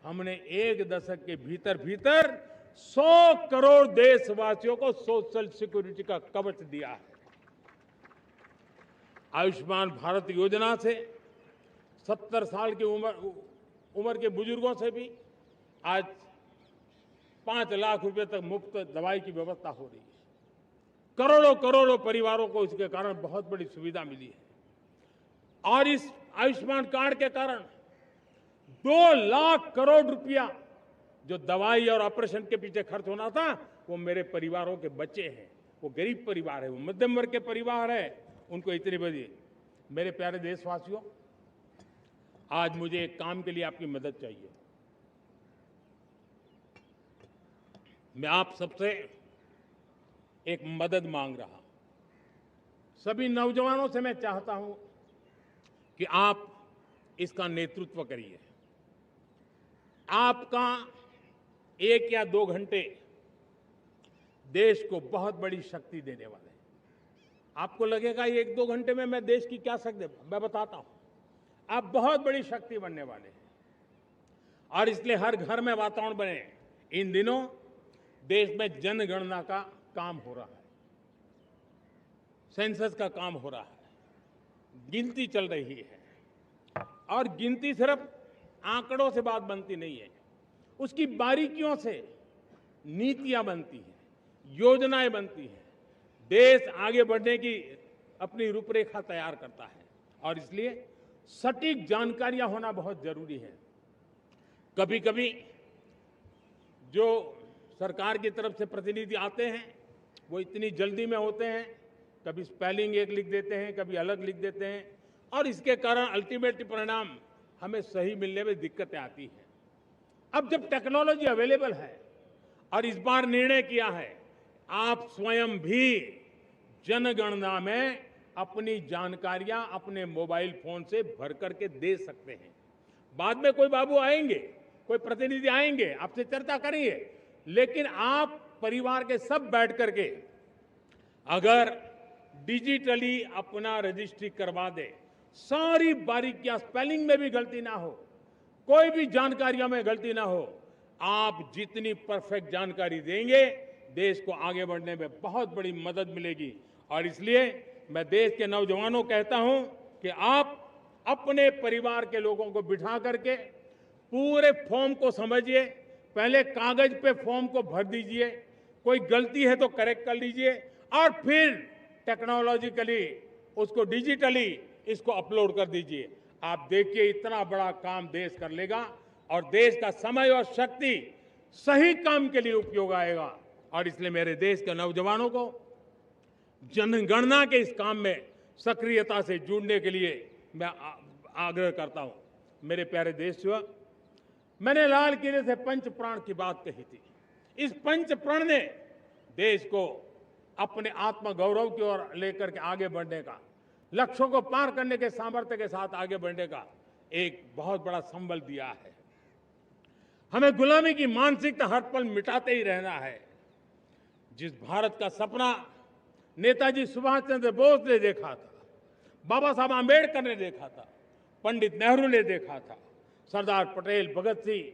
हमने एक दशक के भीतर भीतर 100 करोड़ देशवासियों को सोशल सिक्योरिटी का कवच दिया है। आयुष्मान भारत योजना से 70 साल की उम्र के बुजुर्गों से भी आज 5 लाख रुपए तक मुफ्त दवाई की व्यवस्था हो रही है। करोड़ों करोड़ों परिवारों को इसके कारण बहुत बड़ी सुविधा मिली है। और इस आयुष्मान कार्ड के कारण 2 लाख करोड़ रुपया जो दवाई और ऑपरेशन के पीछे खर्च होना था, वो मेरे परिवारों के बच्चे हैं। वो गरीब परिवार है, वो मध्यम वर्ग के परिवार है, उनको इतनी बड़ी। मेरे प्यारे देशवासियों, आज मुझे एक काम के लिए आपकी मदद चाहिए। मैं आप सबसे एक मदद मांग रहा हूं। सभी नौजवानों से मैं चाहता हूं कि आप इसका नेतृत्व करिए। आपका 1 या 2 घंटे देश को बहुत बड़ी शक्ति देने वाले हैं। आपको लगेगा 1-2 घंटे में मैं देश की क्या शक्ति, मैं बताता हूं, आप बहुत बड़ी शक्ति बनने वाले हैं। और इसलिए हर घर में वातावरण बने। इन दिनों देश में जनगणना का काम हो रहा है, सेंसस का काम हो रहा है, गिनती चल रही है। और गिनती सिर्फ आंकड़ों से बात बनती नहीं है, उसकी बारीकियों से नीतियां बनती हैं, योजनाएं बनती हैं, देश आगे बढ़ने की अपनी रूपरेखा तैयार करता है। और इसलिए सटीक जानकारियां होना बहुत जरूरी है। कभी कभी जो सरकार की तरफ से प्रतिनिधि आते हैं वो इतनी जल्दी में होते हैं, कभी स्पेलिंग एक लिख देते हैं, कभी अलग लिख देते हैं, और इसके कारण अल्टीमेट परिणाम हमें सही मिलने में दिक्कतें आती हैं। अब जब टेक्नोलॉजी अवेलेबल है और इस बार निर्णय किया है, आप स्वयं भी जनगणना में अपनी जानकारियां अपने मोबाइल फोन से भर करके दे सकते हैं। बाद में कोई बाबू आएंगे, कोई प्रतिनिधि आएंगे, आपसे चर्चा करेंगे, लेकिन आप परिवार के सब बैठ करके अगर डिजिटली अपना रजिस्ट्री करवा दे, सारी बारीकियां, स्पेलिंग में भी गलती ना हो, कोई भी जानकारियों में गलती ना हो, आप जितनी परफेक्ट जानकारी देंगे देश को आगे बढ़ने में बहुत बड़ी मदद मिलेगी। और इसलिए मैं देश के नौजवानों को कहता हूं कि आप अपने परिवार के लोगों को बिठा करके पूरे फॉर्म को समझिए। पहले कागज पे फॉर्म को भर दीजिए, कोई गलती है तो करेक्ट कर लीजिए, और फिर टेक्नोलॉजिकली उसको डिजिटली इसको अपलोड कर दीजिए। आप देखिए इतना बड़ा काम देश कर लेगा और देश का समय और शक्ति सही काम के लिए उपयोग आएगा। और इसलिए मेरे देश के नौजवानों को जनगणना के इस काम में सक्रियता से जुड़ने के लिए मैं आग्रह करता हूं। मेरे प्यारे देशवासियों, मैंने लाल किले से पंच प्राण की बात कही थी। इस पंच प्राण ने देश को अपने आत्मगौरव की ओर लेकर के आगे बढ़ने का, लक्ष्यों को पार करने के सामर्थ्य के साथ आगे बढ़ने का एक बहुत बड़ा संबल दिया है। हमें गुलामी की मानसिकता हर पल मिटाते ही रहना है। जिस भारत का सपना नेताजी सुभाष चंद्र बोस ने देखा था, बाबा साहब आंबेडकर ने देखा था, पंडित नेहरू ने देखा था, सरदार पटेल, भगत सिंह,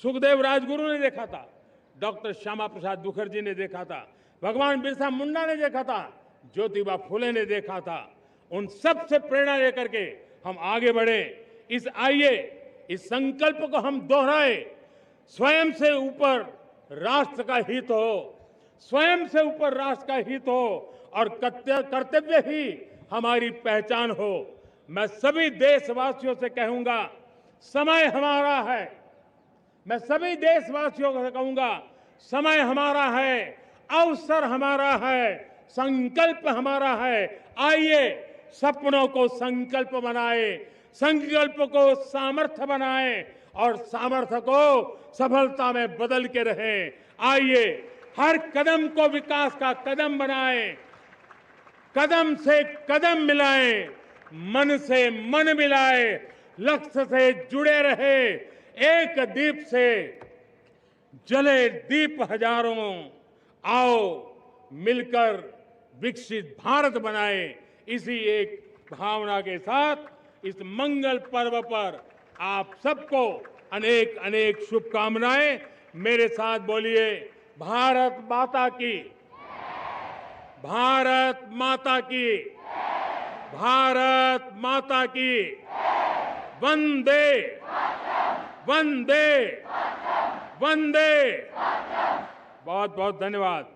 सुखदेव राजगुरु ने देखा था, डॉक्टर श्यामा प्रसाद मुखर्जी ने देखा था, भगवान बिरसा मुंडा ने देखा था, ज्योतिबा फुले ने देखा था, उन सब से प्रेरणा लेकर के हम आगे बढ़े। इस संकल्प को हम दोहराए, स्वयं से ऊपर राष्ट्र का हित हो, स्वयं से ऊपर राष्ट्र का हित हो और कर्तव्य ही हमारी पहचान हो। मैं सभी देशवासियों से कहूंगा, समय हमारा है। मैं सभी देशवासियों से कहूंगा, समय हमारा है, अवसर हमारा है, संकल्प हमारा है। आइए सपनों को संकल्प बनाए, संकल्प को सामर्थ्य बनाए और सामर्थ्य को सफलता में बदल के रहें। आइए हर कदम को विकास का कदम बनाएं, कदम से कदम मिलाएं, मन से मन मिलाएं, लक्ष्य से जुड़े रहे, एक दीप से जले दीप हजारों, आओ मिलकर विकसित भारत बनाए। इसी एक भावना के साथ इस मंगल पर्व पर आप सबको अनेक अनेक शुभकामनाएं। मेरे साथ बोलिए, भारत माता की, भारत माता की, भारत माता की, वंदे वंदे वंदे। बहुत बहुत धन्यवाद।